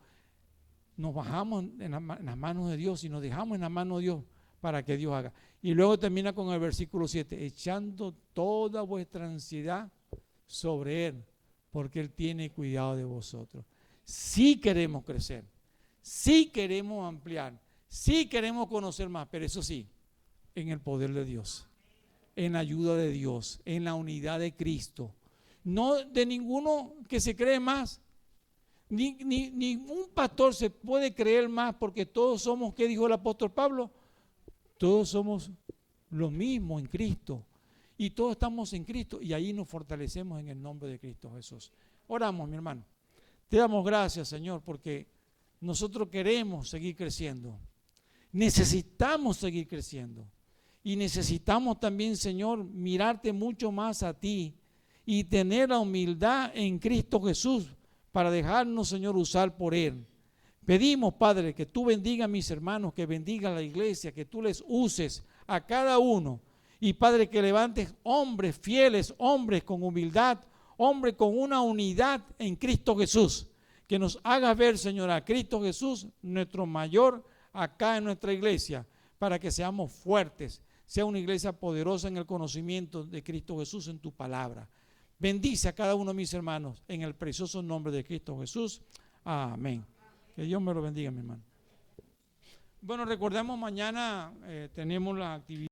Nos bajamos en las manos de Dios y nos dejamos en la mano de Dios para que Dios haga. Y luego termina con el versículo 7, echando toda vuestra ansiedad sobre Él, porque Él tiene cuidado de vosotros. Sí queremos crecer, sí queremos ampliar, sí queremos conocer más, pero eso sí, en el poder de Dios, en la ayuda de Dios, en la unidad de Cristo. No de ninguno que se cree más, ni un pastor se puede creer más, porque todos somos, ¿qué dijo el apóstol Pablo? Todos somos lo mismo en Cristo. Y todos estamos en Cristo y ahí nos fortalecemos en el nombre de Cristo Jesús. Oramos, mi hermano. Te damos gracias, Señor, porque nosotros queremos seguir creciendo. Necesitamos seguir creciendo. Y necesitamos también, Señor, mirarte mucho más a ti y tener la humildad en Cristo Jesús para dejarnos, Señor, usar por Él. Pedimos, Padre, que tú bendiga a mis hermanos, que bendiga a la iglesia, que tú les uses a cada uno. Y Padre, que levantes hombres fieles, hombres con humildad, hombres con una unidad en Cristo Jesús. Que nos haga ver, Señor, a Cristo Jesús, nuestro mayor acá en nuestra iglesia, para que seamos fuertes, sea una iglesia poderosa en el conocimiento de Cristo Jesús en tu palabra. Bendice a cada uno de mis hermanos en el precioso nombre de Cristo Jesús. Amén. Que Dios me lo bendiga, mi hermano. Bueno, recordemos mañana tenemos la actividad.